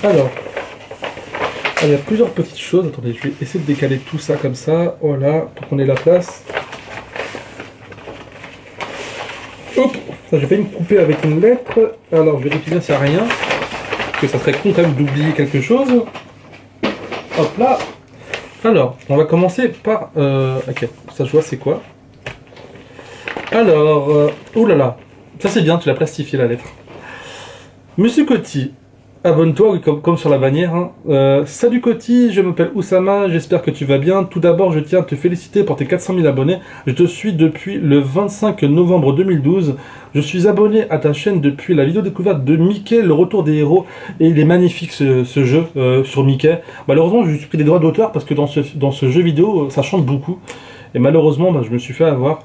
Alors. Il y a plusieurs petites choses. Attendez, je vais essayer de décaler tout ça comme ça. Voilà, pour qu'on ait la place. Hop, ça j'ai failli me couper avec une lettre. Alors, je vérifie bien s'il n'y a rien. Parce que ça serait con quand même d'oublier quelque chose. Hop là. Alors, on va commencer par... ok, ça je vois c'est quoi. Alors, oh là là. Ça c'est bien, tu l'as plastifié la lettre. Monsieur Coty. Abonne-toi, oui, comme sur la bannière. Hein. Salut Coty, je m'appelle Oussama, j'espère que tu vas bien. Tout d'abord, je tiens à te féliciter pour tes 400 000 abonnés. Je te suis depuis le 25 novembre 2012. Je suis abonné à ta chaîne depuis la vidéo découverte de Mickey, le retour des héros. Et il est magnifique ce jeu sur Mickey. Malheureusement, je suis pris des droits d'auteur parce que dans ce jeu vidéo, ça chante beaucoup. Et malheureusement, je me suis fait avoir.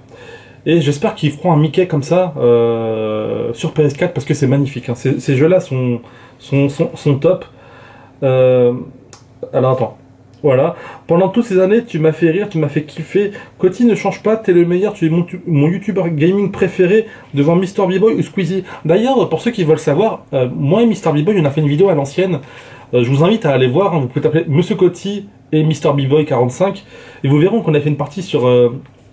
Et j'espère qu'ils feront un Mickey comme ça sur PS4 parce que c'est magnifique. Hein. Ces jeux-là sont top. Euh, alors attends. Voilà. Pendant toutes ces années, tu m'as fait rire, tu m'as fait kiffer. Coty, ne change pas, t'es le meilleur, tu es mon youtubeur gaming préféré devant Mister B-Boy ou Squeezie. D'ailleurs, pour ceux qui veulent savoir, moi et Mister B-Boy, on a fait une vidéo à l'ancienne. Je vous invite à aller voir, hein, vous pouvez t'appeler Monsieur Coty et Mister B-Boy 45. Et vous verrez qu'on a fait une partie sur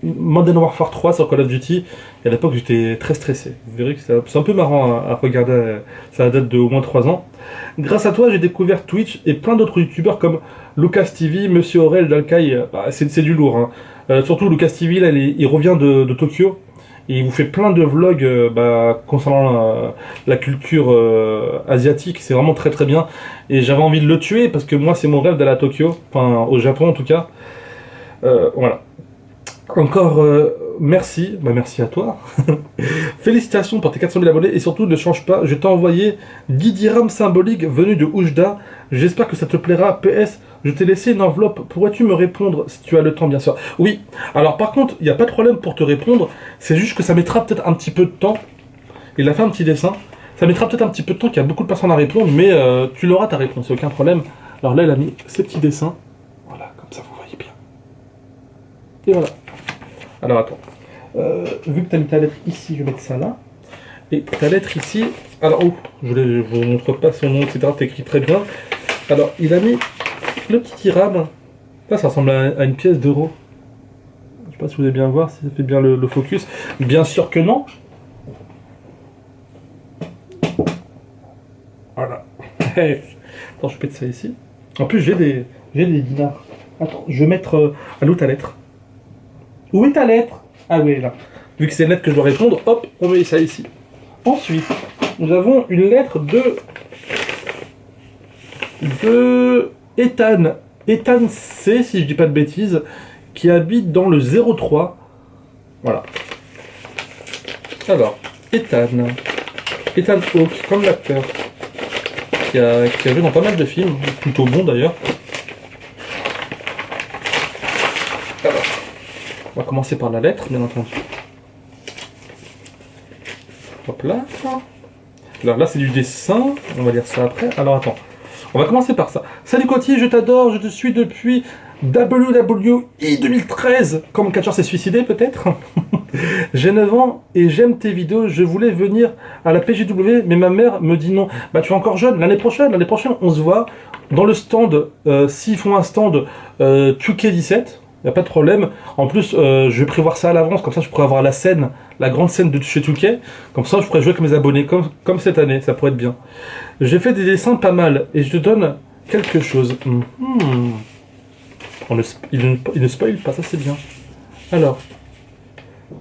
Modern Warfare 3 sur Call of Duty. Et à l'époque, j'étais très stressé. Vous verrez que c'est un peu marrant à regarder. Ça date de au moins 3 ans. Grâce à toi, j'ai découvert Twitch et plein d'autres youtubeurs comme Lucas TV, Monsieur Aurel, Dalkai. Bah, c'est du lourd. Hein. Surtout Lucas TV, là, il revient de Tokyo. Et il vous fait plein de vlogs concernant la culture asiatique. C'est vraiment très très bien. Et j'avais envie de le tuer parce que moi, c'est mon rêve d'aller à Tokyo. Enfin, au Japon en tout cas. Voilà. Encore merci, merci à toi. Félicitations pour tes 400 000 abonnés et surtout ne change pas, je t'ai envoyé 10 dirhams symboliques venus de Oujda. J'espère que ça te plaira. PS, je t'ai laissé une enveloppe. Pourrais-tu me répondre si tu as le temps, bien sûr? Oui. Alors par contre, il n'y a pas de problème pour te répondre. C'est juste que ça mettra peut-être un petit peu de temps. Il a fait un petit dessin. Ça mettra peut-être un petit peu de temps qu'il y a beaucoup de personnes à répondre, mais tu l'auras ta réponse, aucun problème. Alors là, il a mis ces petits dessins. Voilà, comme ça vous voyez bien. Et voilà. Alors attends, vu que tu as mis ta lettre ici, je vais mettre ça là. Et ta lettre ici, alors je ne vous montre pas son nom, etc. T'écris très bien. Alors il a mis le petit dirham. Là ça ressemble à une pièce d'euro. Je sais pas si vous allez bien voir, si ça fait bien le focus. Bien sûr que non. Voilà. Attends, je pète ça ici. En plus j'ai des dinars. Attends, je vais mettre à l'autre ta lettre. Où est ta lettre? Ah oui, là. Vu que c'est une lettre que je dois répondre, hop, on met ça ici. Ensuite, nous avons une lettre de Ethan. Ethan C, si je dis pas de bêtises, qui habite dans le 03. Voilà. Alors, Ethan Hawke, comme l'acteur, qui a joué dans pas mal de films, plutôt bon d'ailleurs. On va commencer par la lettre, bien entendu. Hop là. Alors là, c'est du dessin. On va lire ça après. Alors attends. On va commencer par ça. Salut Coty, je t'adore. Je te suis depuis WWE 2013. Comme catcheur s'est suicidé, peut-être. J'ai 9 ans et j'aime tes vidéos. Je voulais venir à la PGW, mais ma mère me dit non. Bah, tu es encore jeune. L'année prochaine, on se voit dans le stand. S'ils font un stand 2K17. Il n'y a pas de problème. En plus, je vais prévoir ça à l'avance, comme ça je pourrais avoir la scène, la grande scène de chez Touquet. Comme ça, je pourrais jouer avec mes abonnés, comme cette année, ça pourrait être bien. J'ai fait des dessins pas mal, et je te donne quelque chose. Il ne spoil pas, ça c'est bien. Alors,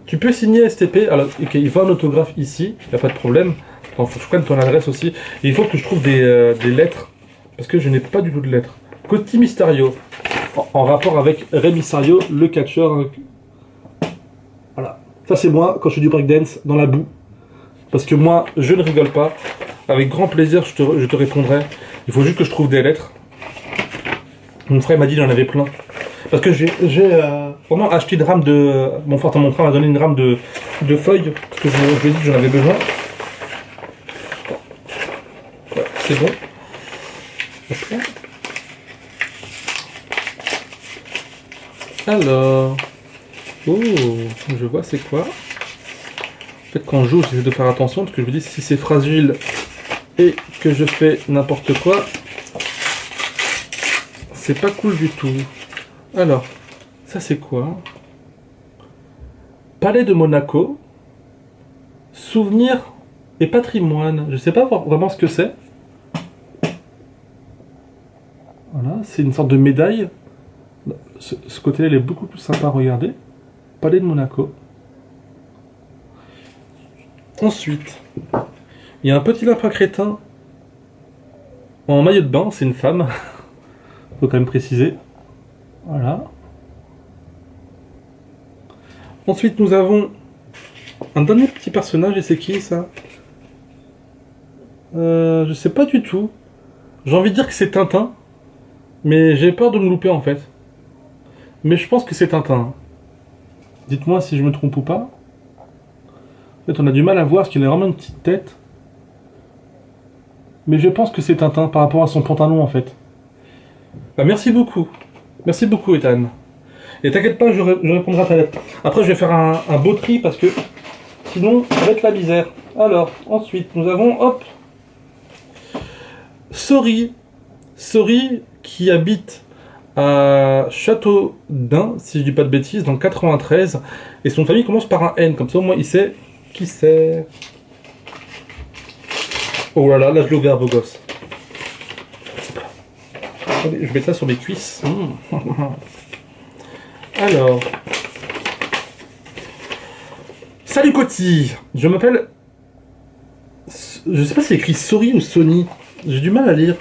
tu peux signer STP. Alors, ok, il faut un autographe ici, il n'y a pas de problème. Il faut que je prenne ton adresse aussi. Et il faut que je trouve des lettres, parce que je n'ai pas du tout de lettres. Coty Mysterio. En rapport avec Rey Mysterio, le catcheur. Voilà. Ça c'est moi quand je fais du breakdance dans la boue. Parce que moi, je ne rigole pas. Avec grand plaisir, je te répondrai. Il faut juste que je trouve des lettres. Mon frère m'a dit qu'il en avait plein. Parce que j'ai vraiment acheté une rame de... Mon frère m'a donné une rame de feuilles. Parce que je lui ai dit que j'en avais besoin. Ouais, c'est bon. Hop là. Alors, je vois c'est quoi. En fait, quand je joue, j'essaie de faire attention parce que je me dis si c'est fragile et que je fais n'importe quoi, c'est pas cool du tout. Alors, ça c'est quoi? Palais de Monaco, souvenirs et patrimoine. Je sais pas vraiment ce que c'est. Voilà, c'est une sorte de médaille. Ce côté-là, il est beaucoup plus sympa à regarder. Palais de Monaco. Ensuite, il y a un petit lapin crétin en maillot de bain. C'est une femme. Faut quand même préciser. Voilà. Ensuite, nous avons un dernier petit personnage. Et c'est qui, ça? Je sais pas du tout. J'ai envie de dire que c'est Tintin. Mais j'ai peur de me louper, en fait. Mais je pense que c'est Tintin. Dites-moi si je me trompe ou pas. En fait, on a du mal à voir parce qu'il a vraiment une petite tête. Mais je pense que c'est Tintin par rapport à son pantalon en fait. Bah, merci beaucoup. Merci beaucoup, Ethan. Et t'inquiète pas, je répondrai à ta lettre. Après, je vais faire un beau tri parce que sinon, ça va être la misère. Alors, ensuite, nous avons, hop, Sori. Sori qui habite à Châteaudun, si je dis pas de bêtises, dans le 93. Et son famille commence par un N, comme ça au moins il sait qui c'est. Oh là là, là je l'ai ouvert, beau gosse. Attendez, je mets ça sur mes cuisses. Alors. Salut Coty, je m'appelle... Je sais pas si c'est écrit Sori ou Sony. J'ai du mal à lire.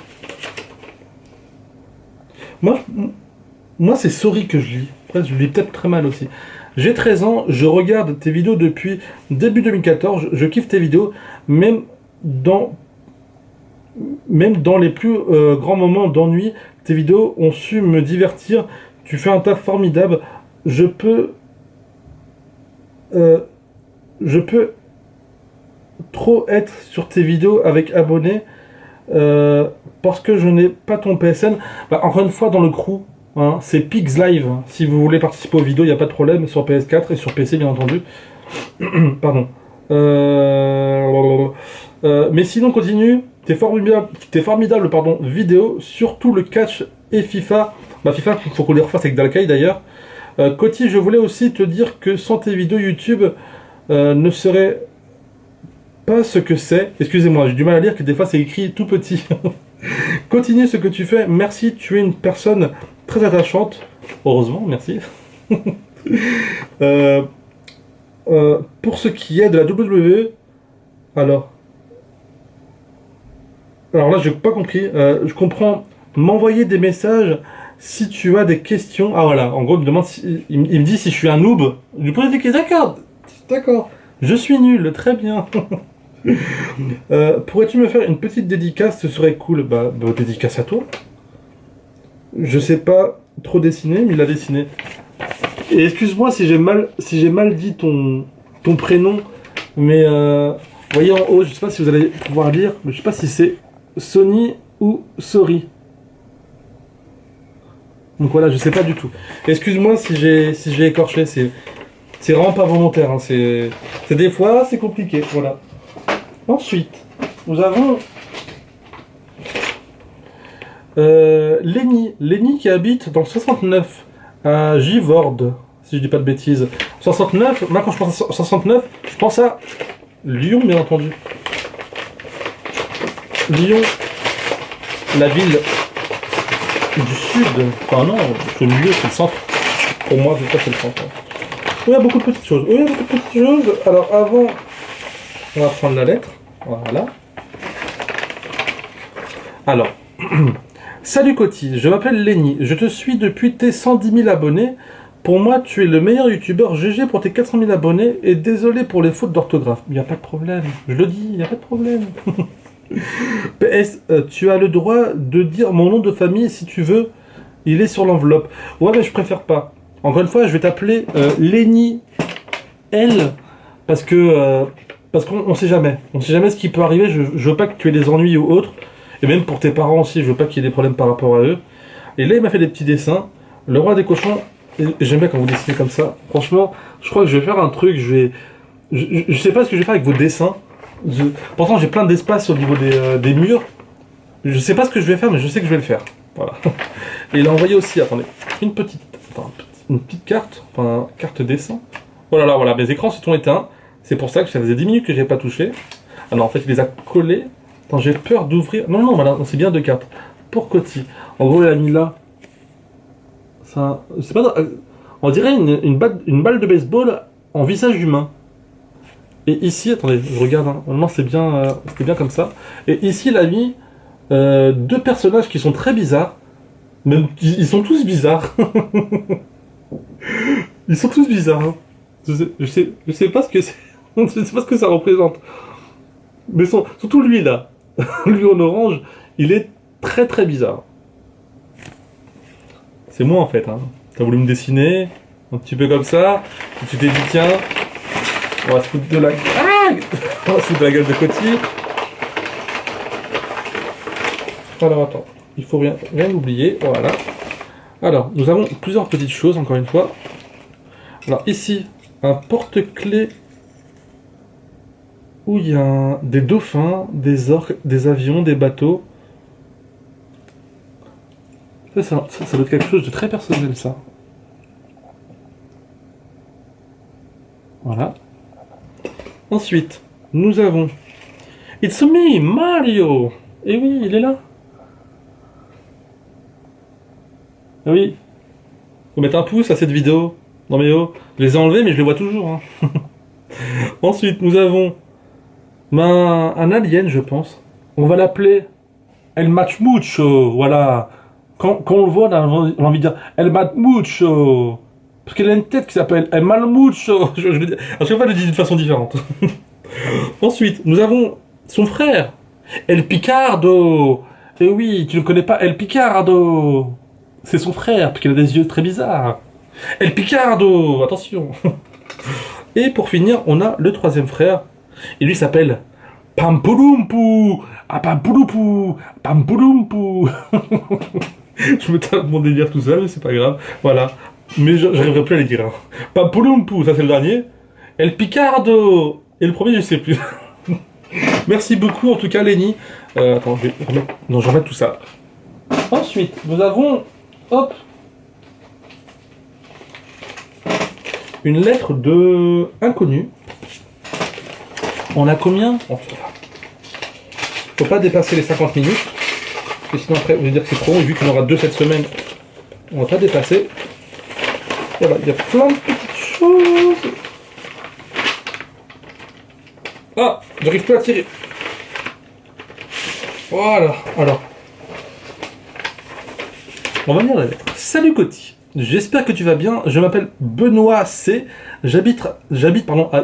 Moi c'est Sori que je lis. Après, je lis peut-être très mal aussi. J'ai 13 ans, je regarde tes vidéos depuis début 2014. Je kiffe tes vidéos, même dans les plus grands moments d'ennui. Tes vidéos ont su me divertir. Tu fais un taf formidable. Je peux trop être sur tes vidéos avec abonnés parce que je n'ai pas ton PSN. Bah, encore une fois, dans le crew, hein, c'est Pix Live. Si vous voulez participer aux vidéos, il n'y a pas de problème sur PS4 et sur PC, bien entendu. Pardon. Mais sinon, continue. T'es formidable, pardon, vidéo, surtout le catch et FIFA. Bah, FIFA, il faut qu'on les refasse avec Dalkai d'ailleurs. Coty, je voulais aussi te dire que sans tes vidéos YouTube, ne serait pas ce que c'est. Excusez-moi, j'ai du mal à lire que des fois c'est écrit tout petit. Continue ce que tu fais. Merci, tu es une personne très attachante. Heureusement, merci. Pour ce qui est de la WWE, alors là, j'ai pas compris. Je comprends. M'envoyer des messages si tu as des questions. Ah voilà, en gros, il me dit si je suis un noob. Je lui pose des questions. D'accord. Je suis nul, très bien. Pourrais-tu me faire une petite dédicace? Ce serait cool. Bah, dédicace à toi. Je sais pas trop dessiner, mais il a dessiné. Et excuse-moi si j'ai mal dit ton prénom, mais voyez en haut, je sais pas si vous allez pouvoir lire, mais je sais pas si c'est Sony ou Sori. Donc voilà, je sais pas du tout. Excuse-moi si j'ai écorché, c'est vraiment pas volontaire, hein. C'est des fois c'est compliqué, voilà. Ensuite, nous avons Lenny qui habite dans le 69 à Givorde, si je dis pas de bêtises. 69, moi quand je pense à 69, je pense à Lyon, bien entendu. Lyon, la ville du sud. Enfin non, c'est le milieu, c'est le centre. Pour moi, c'est le centre. Il y a beaucoup de petites choses. Alors avant, on va prendre la lettre. Voilà. Alors, salut Coty, je m'appelle Lenny. Je te suis depuis tes 110 000 abonnés. Pour moi, tu es le meilleur youtubeur. GG pour tes 400 000 abonnés. Et désolé pour les fautes d'orthographe. Il n'y a pas de problème. Je le dis, il n'y a pas de problème. PS, tu as le droit de dire mon nom de famille si tu veux. Il est sur l'enveloppe. Ouais, mais je préfère pas. Encore une fois, je vais t'appeler Lenny L. Parce qu'on sait jamais. On sait jamais ce qui peut arriver. Je veux pas que tu aies des ennuis ou autre. Et même pour tes parents aussi, je veux pas qu'il y ait des problèmes par rapport à eux. Et là, il m'a fait des petits dessins. Le roi des cochons. Et j'aime bien quand vous dessinez comme ça. Franchement, je crois que je vais faire un truc. Je sais pas ce que je vais faire avec vos dessins. Pourtant, j'ai plein d'espace au niveau des murs. Je sais pas ce que je vais faire, mais je sais que je vais le faire. Voilà. Et il a envoyé aussi, attendez, une petite carte, enfin, carte dessin. Oh là là, voilà, mes écrans se sont éteints. C'est pour ça que ça faisait 10 minutes que j'ai pas touché. Alors en fait, il les a collés. Attends, j'ai peur d'ouvrir. Non, voilà, c'est bien 2 cartes. Pour Coty. En gros, il a mis là. Ça, c'est pas. On dirait une balle de baseball en visage humain. Et ici, attendez, je regarde. Hein. Normalement, c'était bien comme ça. Et ici, il a mis 2 personnages qui sont très bizarres. Même, ils sont tous bizarres. Ils sont tous bizarres. Hein. Je sais pas ce que c'est. Je sais pas ce que ça représente. Mais surtout lui là. Lui en orange, il est très très bizarre. C'est moi en fait. Hein. T'as voulu me dessiner un petit peu comme ça. Et tu t'es dit tiens, On va se foutre de la... Ah on va se foutre de la gueule de Coty. Alors attends, il faut rien oublier, voilà. Alors, nous avons plusieurs petites choses, encore une fois. Alors ici, un porte-clés où il y a des dauphins, des orques, des avions, des bateaux. Ça doit être quelque chose de très personnel, ça. Voilà. Ensuite, nous avons It's me, Mario. Et oui, il est là. Ah oui. Faut mettre un pouce à cette vidéo. Non mais oh, je les ai enlevés mais je les vois toujours. Hein. Ensuite, nous avons un alien, je pense. On va l'appeler El Matmucho. Voilà. Quand on le voit, on a envie de dire El Matmucho. Parce qu'il a une tête qui s'appelle El Malmucho. À chaque fois, je le dis d'une façon différente. Ensuite, nous avons son frère, El Picardo. Et oui, tu ne connais pas El Picardo. C'est son frère, parce qu'il a des yeux très bizarres. El Picardo, attention. Et pour finir, on a le troisième frère. Et lui s'appelle Pampulumpu. Ah, Pampulumpu. Pampulumpu. Je me tape mon délire tout seul, mais c'est pas grave. Voilà. Mais j'arriverai plus à les dire. Hein. Pampulumpu, ça c'est le dernier. El Picardo. Et le premier, je sais plus. Merci beaucoup, en tout cas, Lenny. Attends, je vais remettre... Non, je vais remettre tout ça. Ensuite, nous avons... Hop. Une lettre de inconnu. On a combien? Faut pas dépasser les 50 minutes. Parce que sinon après, vous allez dire que c'est trop long. Et vu qu'on aura 2 cette semaine, on va pas dépasser. Voilà, il y a plein de petites choses. Ah, j'arrive plus à tirer. Voilà, alors. On va lire la lettre. Salut Coty. J'espère que tu vas bien. Je m'appelle Benoît C. J'habite à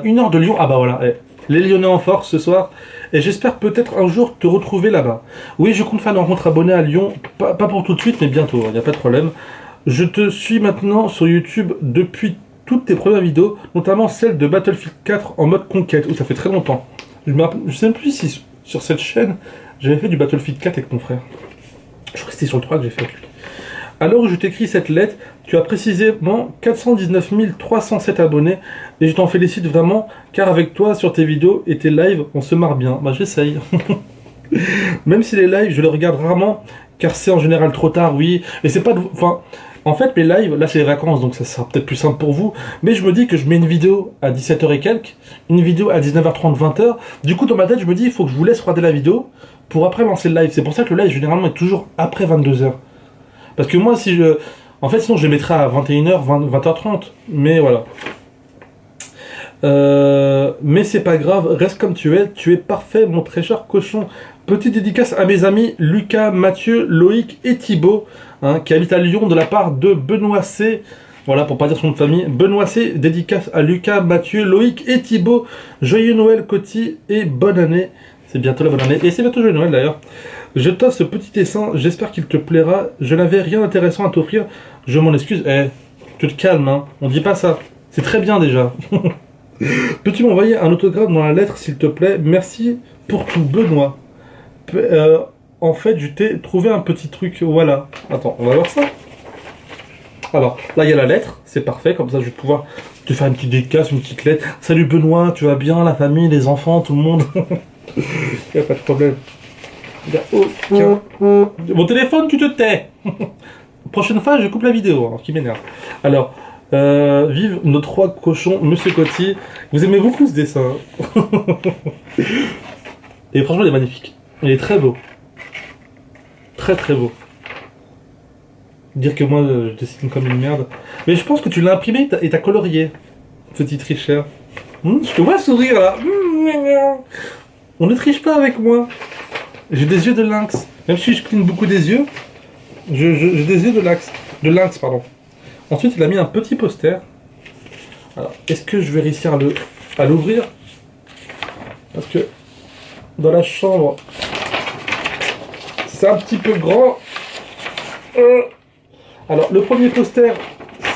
1 heure de Lyon. Ah bah voilà, les Lyonnais en force ce soir. Et j'espère peut-être un jour te retrouver là-bas. Oui, je compte faire une rencontre abonnée à Lyon. Pas pour tout de suite, mais bientôt, il n'y a pas de problème. Je te suis maintenant sur YouTube depuis toutes tes premières vidéos, notamment celle de Battlefield 4 en mode conquête. Oh, ça fait très longtemps. Je sais même plus si sur cette chaîne, j'avais fait du Battlefield 4 avec mon frère. Je crois que c'était sur le 3 que j'ai fait avec lui. Alors où je t'écris cette lettre, tu as précisément 419 307 abonnés et je t'en félicite vraiment car avec toi sur tes vidéos et tes lives, on se marre bien. Bah j'essaye. Même si les lives, je les regarde rarement car c'est en général trop tard, oui. Et c'est pas de... Enfin, en fait mes lives, là c'est les vacances donc ça sera peut-être plus simple pour vous. Mais je me dis que je mets une vidéo à 17h et quelques, une vidéo à 19h30, 20h. Du coup dans ma tête je me dis il faut que je vous laisse regarder la vidéo pour après lancer le live. C'est pour ça que le live généralement est toujours après 22h. Parce que moi, si je... En fait, sinon, je les mettrais à 21h, 20h30. Mais voilà. Mais c'est pas grave, reste comme tu es parfait, mon très cher cochon. Petite dédicace à mes amis Lucas, Mathieu, Loïc et Thibaut, hein, qui habitent à Lyon de la part de Benoît C. Voilà, pour pas dire son nom de famille. Benoît C, dédicace à Lucas, Mathieu, Loïc et Thibaut. Joyeux Noël, Coty, et bonne année. C'est bientôt la bonne année. Et c'est bientôt Joyeux Noël d'ailleurs. Je t'offre ce petit dessin, j'espère qu'il te plaira. Je n'avais rien d'intéressant à t'offrir. Je m'en excuse. Tu te calmes, hein. On dit pas ça. C'est très bien déjà. Peux-tu m'envoyer un autographe dans la lettre, s'il te plaît? Merci pour tout, Benoît. En fait, je t'ai trouvé un petit truc. Voilà. Attends, on va voir ça. Alors, là, il y a la lettre. C'est parfait. Comme ça, je vais pouvoir te faire une petite dédicace, une petite lettre. Salut Benoît, tu vas bien? La famille, les enfants, tout le monde? Il n'y a pas de problème. Mon téléphone, tu te tais. Prochaine fois, je coupe la vidéo, hein, qui m'énerve. Alors, vive nos 3 cochons, Monsieur Coty. Vous aimez beaucoup ce dessin. Et franchement, il est magnifique. Il est très beau. Très très beau. Dire que moi, je dessine comme une merde. Mais je pense que tu l'as imprimé et t'as colorié. Petit tricheur. Je te vois sourire là. On ne triche pas avec moi. J'ai des yeux de lynx. Même si je cligne beaucoup des yeux, j'ai des yeux de lynx. De lynx, pardon. Ensuite, il a mis un petit poster. Alors, est-ce que je vais réussir à l'ouvrir? Parce que dans la chambre, c'est un petit peu grand. Alors, le premier poster,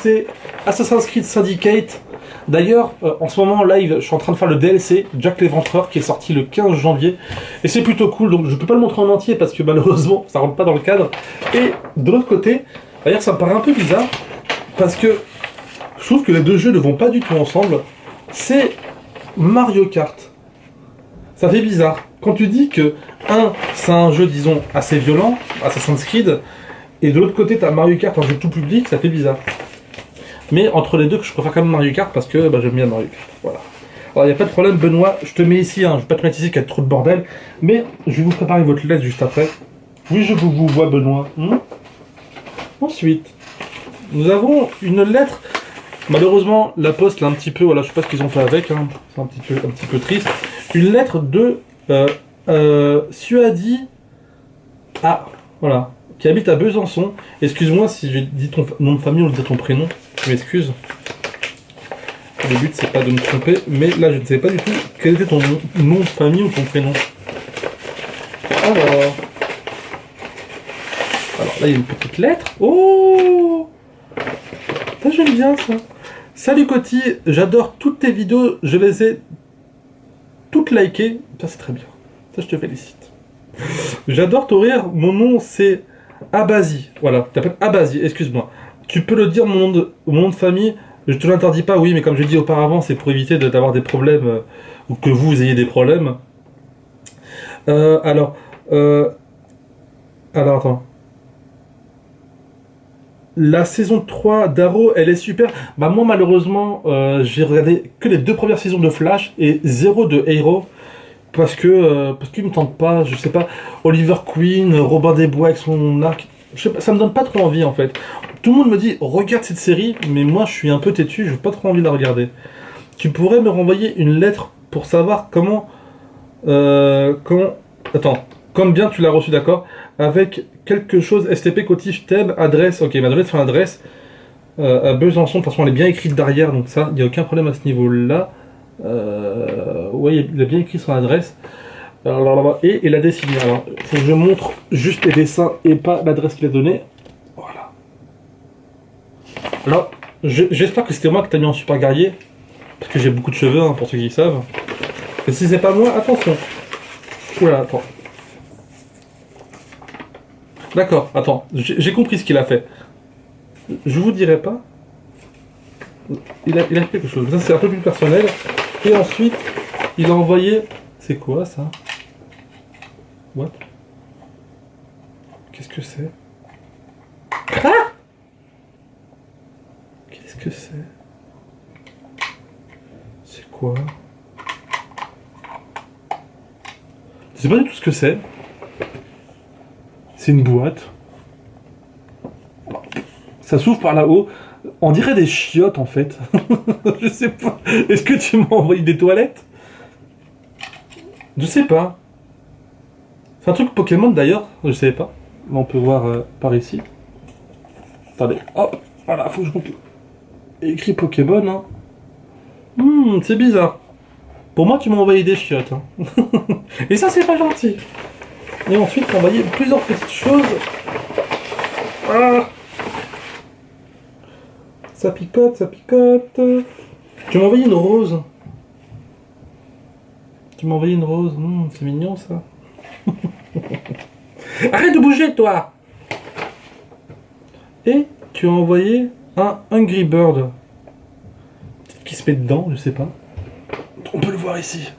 c'est Assassin's Creed Syndicate. D'ailleurs, en ce moment en live, je suis en train de faire le DLC Jack l'Éventreur qui est sorti le 15 janvier. Et c'est plutôt cool, donc je peux pas le montrer en entier parce que malheureusement, ça rentre pas dans le cadre. Et de l'autre côté, d'ailleurs, ça me paraît un peu bizarre parce que je trouve que les deux jeux ne vont pas du tout ensemble. C'est Mario Kart. Ça fait bizarre. Quand tu dis que, c'est un jeu, disons, assez violent, Assassin's Creed, et de l'autre côté, t'as Mario Kart, un jeu tout public, ça fait bizarre. Mais entre les deux, je préfère quand même Mario Kart parce que j'aime bien Mario Kart. Voilà. Alors, il n'y a pas de problème, Benoît, je te mets ici, je vais pas te mettre ici qu'il y a trop de bordel, mais je vais vous préparer votre lettre juste après. Oui, je vous vois, Benoît. Ensuite, nous avons une lettre. Malheureusement, la poste, là, un petit peu, voilà, je sais pas ce qu'ils ont fait avec, c'est un petit peu triste. Une lettre de Suadi A, voilà, qui habite à Besançon. Excuse-moi si j'ai dit ton nom de famille ou dit ton prénom, je m'excuse. Le but, c'est pas de me tromper, mais là, je ne sais pas du tout quel était ton nom de famille ou ton prénom. Alors là, il y a une petite lettre. Oh, ça, j'aime bien ça. Salut Coty, j'adore toutes tes vidéos, je les ai toutes likées. Ça, c'est très bien. Ça, je te félicite. J'adore ton rire, mon nom c'est Abazi. Voilà, tu t'appelles Abazi, excuse-moi. Tu peux le dire mon nom de famille, je te l'interdis pas, oui, mais comme je l'ai dit auparavant, c'est pour éviter d'avoir des problèmes ou que vous ayez des problèmes. Alors, attends. La saison 3 d'Arrow, elle est super. Bah moi malheureusement, j'ai regardé que les 2 premières saisons de Flash et 0 de Arrow parce qu'ils me tentent pas, je sais pas. Oliver Queen, Robin des Bois avec son arc, je sais pas, ça me donne pas trop envie en fait. Tout le monde me dit regarde cette série, mais moi je suis un peu têtu, j'ai pas trop envie de la regarder. Tu pourrais me renvoyer une lettre pour savoir comment attends, comme bien tu l'as reçu, d'accord? Avec quelque chose, STP Coty, je t'aime, adresse, ok, il m'a donné son adresse, à Besançon, de toute façon elle est bien écrite derrière, donc ça, il n'y a aucun problème à ce niveau-là. Ouais, il a bien écrit son adresse. Alors, et il a dessiné, alors, faut que je montre juste les dessins et pas l'adresse qu'il a donnée. Voilà. Alors, j'espère que c'était moi que t'as mis en super guerrier, parce que j'ai beaucoup de cheveux, pour ceux qui savent. Et si c'est pas moi, attention. Oula, attends. D'accord, attends, j'ai compris ce qu'il a fait. Je vous dirai pas. Il a fait quelque chose. Ça, c'est un peu plus personnel. Et ensuite, il a envoyé. C'est quoi ça? What? Qu'est-ce que c'est? Ah! Qu'est-ce que c'est? C'est quoi? Je sais pas du tout ce que c'est. C'est une boîte. Ça s'ouvre par là-haut. On dirait des chiottes en fait. Je sais pas. Est-ce que tu m'as envoyé des toilettes? Je sais pas. C'est un truc Pokémon d'ailleurs. Je sais pas. Là on peut voir par ici. Attendez. Hop. Voilà, faut que je monte. Écrit Pokémon. C'est bizarre. Pour moi tu m'as envoyé des chiottes. Et ça c'est pas gentil. Et ensuite on envoyé plusieurs petites choses. Ah. Ça picote, ça picote. Tu m'as envoyé une rose. Tu m'as envoyé une rose. C'est mignon ça. Arrête de bouger toi. Et tu as envoyé un Hungry Bird. Peut-être qu'il se met dedans, je sais pas. On peut le voir ici.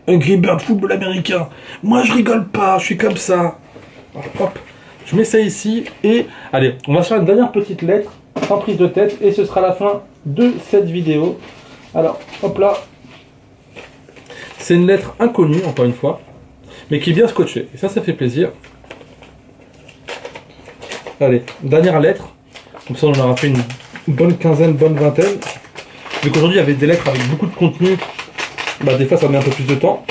Hungry Bird football américain. Moi je rigole pas, je suis comme ça. Hop. Je mets ça ici et allez, on va faire une dernière petite lettre. Sans prise de tête, et ce sera la fin de cette vidéo. Alors, hop là. C'est une lettre inconnue, encore une fois, mais qui est bien scotchée. Et ça fait plaisir. Allez, dernière lettre. Comme ça, on en aura fait une bonne quinzaine, bonne vingtaine. Vu qu'aujourd'hui, il y avait des lettres avec beaucoup de contenu, des fois, ça met un peu plus de temps.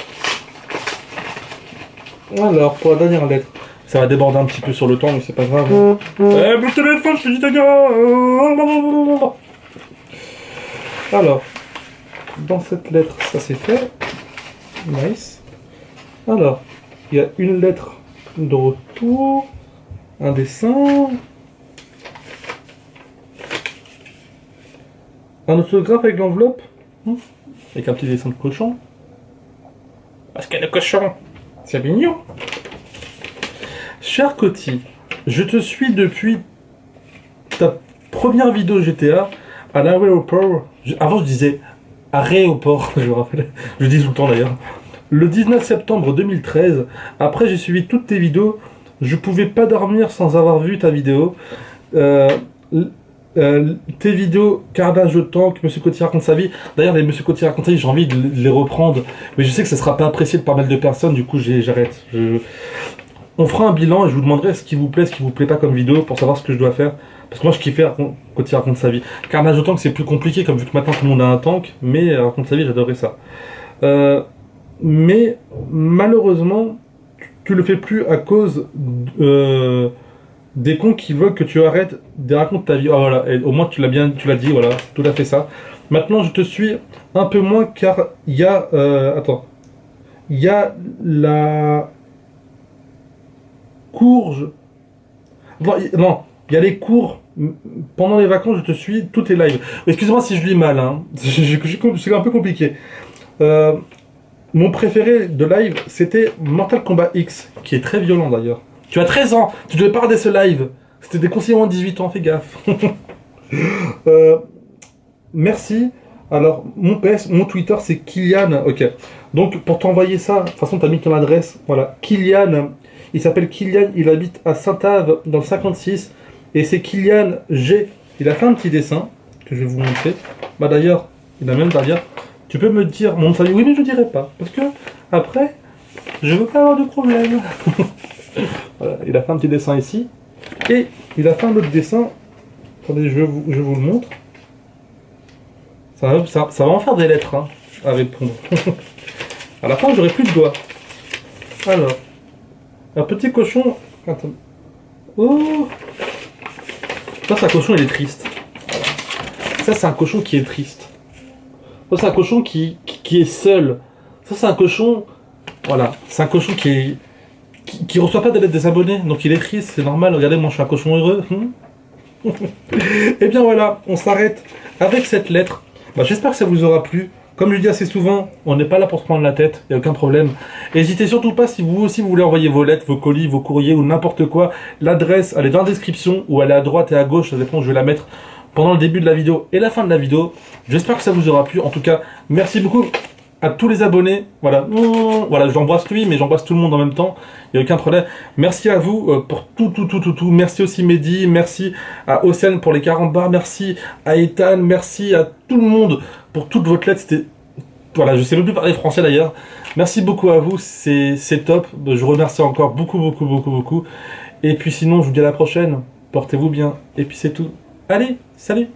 Alors, pour la dernière lettre. Ça va déborder un petit peu sur le temps, mais c'est pas grave. Mon téléphone, je suis italien. Alors, dans cette lettre, ça c'est fait. Nice. Alors, il y a une lettre de retour, un dessin, un autographe avec l'enveloppe. Avec un petit dessin de cochon. Parce que le cochon, c'est mignon. Cher Coty, je te suis depuis ta première vidéo GTA à l'aéroport. Avant, je disais aéroport, je me rappelle. Je le dis tout le temps d'ailleurs. Le 19 septembre 2013. Après, j'ai suivi toutes tes vidéos. Je pouvais pas dormir sans avoir vu ta vidéo. Tes vidéos, Carnage de Tank, Monsieur Coty raconte sa vie. D'ailleurs, les Monsieur Coty raconte sa vie, j'ai envie de les reprendre. Mais je sais que ça sera pas apprécié de pas mal de personnes. Du coup, j'arrête. On fera un bilan et je vous demanderai ce qui vous plaît, ce qui vous plaît pas comme vidéo pour savoir ce que je dois faire. Parce que moi je kiffais Coty raconte sa vie. Carnage de Tank c'est plus compliqué comme vu que maintenant tout le monde a un tank, mais raconte sa vie j'adorais ça. Mais malheureusement tu le fais plus à cause des cons qui veulent que tu arrêtes de raconter ta vie. Oh, voilà, et au moins tu l'as dit, voilà, tout à fait ça. Maintenant je te suis un peu moins car il y a il y a la courge. Non, il y a les cours. Pendant les vacances, je te suis, tout est live. Excusez-moi si je lis mal, hein. C'est un peu compliqué. Mon préféré de live, c'était Mortal Kombat X, qui est très violent d'ailleurs. Tu as 13 ans, tu devais pas regarder ce live. C'était des conseillers en 18 ans, fais gaffe. Merci. Alors, mon Twitter, c'est Kylian. Ok. Donc, pour t'envoyer ça, de toute façon, t'as mis ton adresse. Voilà. Kylian. Il s'appelle Kylian, il habite à Saint-Ave, dans le 56. Et c'est Kylian G. Il a fait un petit dessin, que je vais vous montrer. Bah d'ailleurs, il a même pas à dire. Tu peux me dire mon nom de famille? Oui, mais je dirai pas. Parce que, après, je veux pas avoir de problème. Voilà, il a fait un petit dessin ici. Et il a fait un autre dessin. Attendez, je vous le montre. Ça va en faire des lettres, hein, à répondre. À la fin, j'aurai plus de doigts. Alors. Un petit cochon. Attends. Oh. Ça, c'est un cochon, il est triste. Voilà. Ça, c'est un cochon qui est triste. Ça, c'est un cochon qui est seul. Ça, c'est un cochon. Voilà. C'est un cochon qui reçoit pas de lettres des abonnés. Donc, il est triste. C'est normal. Regardez, moi, je suis un cochon heureux. Et bien, voilà. On s'arrête avec cette lettre. Bah, j'espère que ça vous aura plu. Comme je dis assez souvent, on n'est pas là pour se prendre la tête, il n'y a aucun problème. N'hésitez surtout pas si vous aussi vous voulez envoyer vos lettres, vos colis, vos courriers ou n'importe quoi. L'adresse, elle est dans la description ou elle est à droite et à gauche, ça dépend, je vais la mettre pendant le début de la vidéo et la fin de la vidéo. J'espère que ça vous aura plu. En tout cas, merci beaucoup à tous les abonnés. Voilà, voilà, j'embrasse lui, mais j'embrasse tout le monde en même temps. Il n'y a aucun problème. Merci à vous pour tout. Merci aussi Mehdi, merci à Océane pour les 40 bars, merci à Ethan, merci à tout le monde pour toutes vos lettres. C'était... Voilà, je sais même plus parler français d'ailleurs. Merci beaucoup à vous, c'est top. Je vous remercie encore beaucoup. Et puis sinon, je vous dis à la prochaine. Portez-vous bien. Et puis c'est tout. Allez, salut!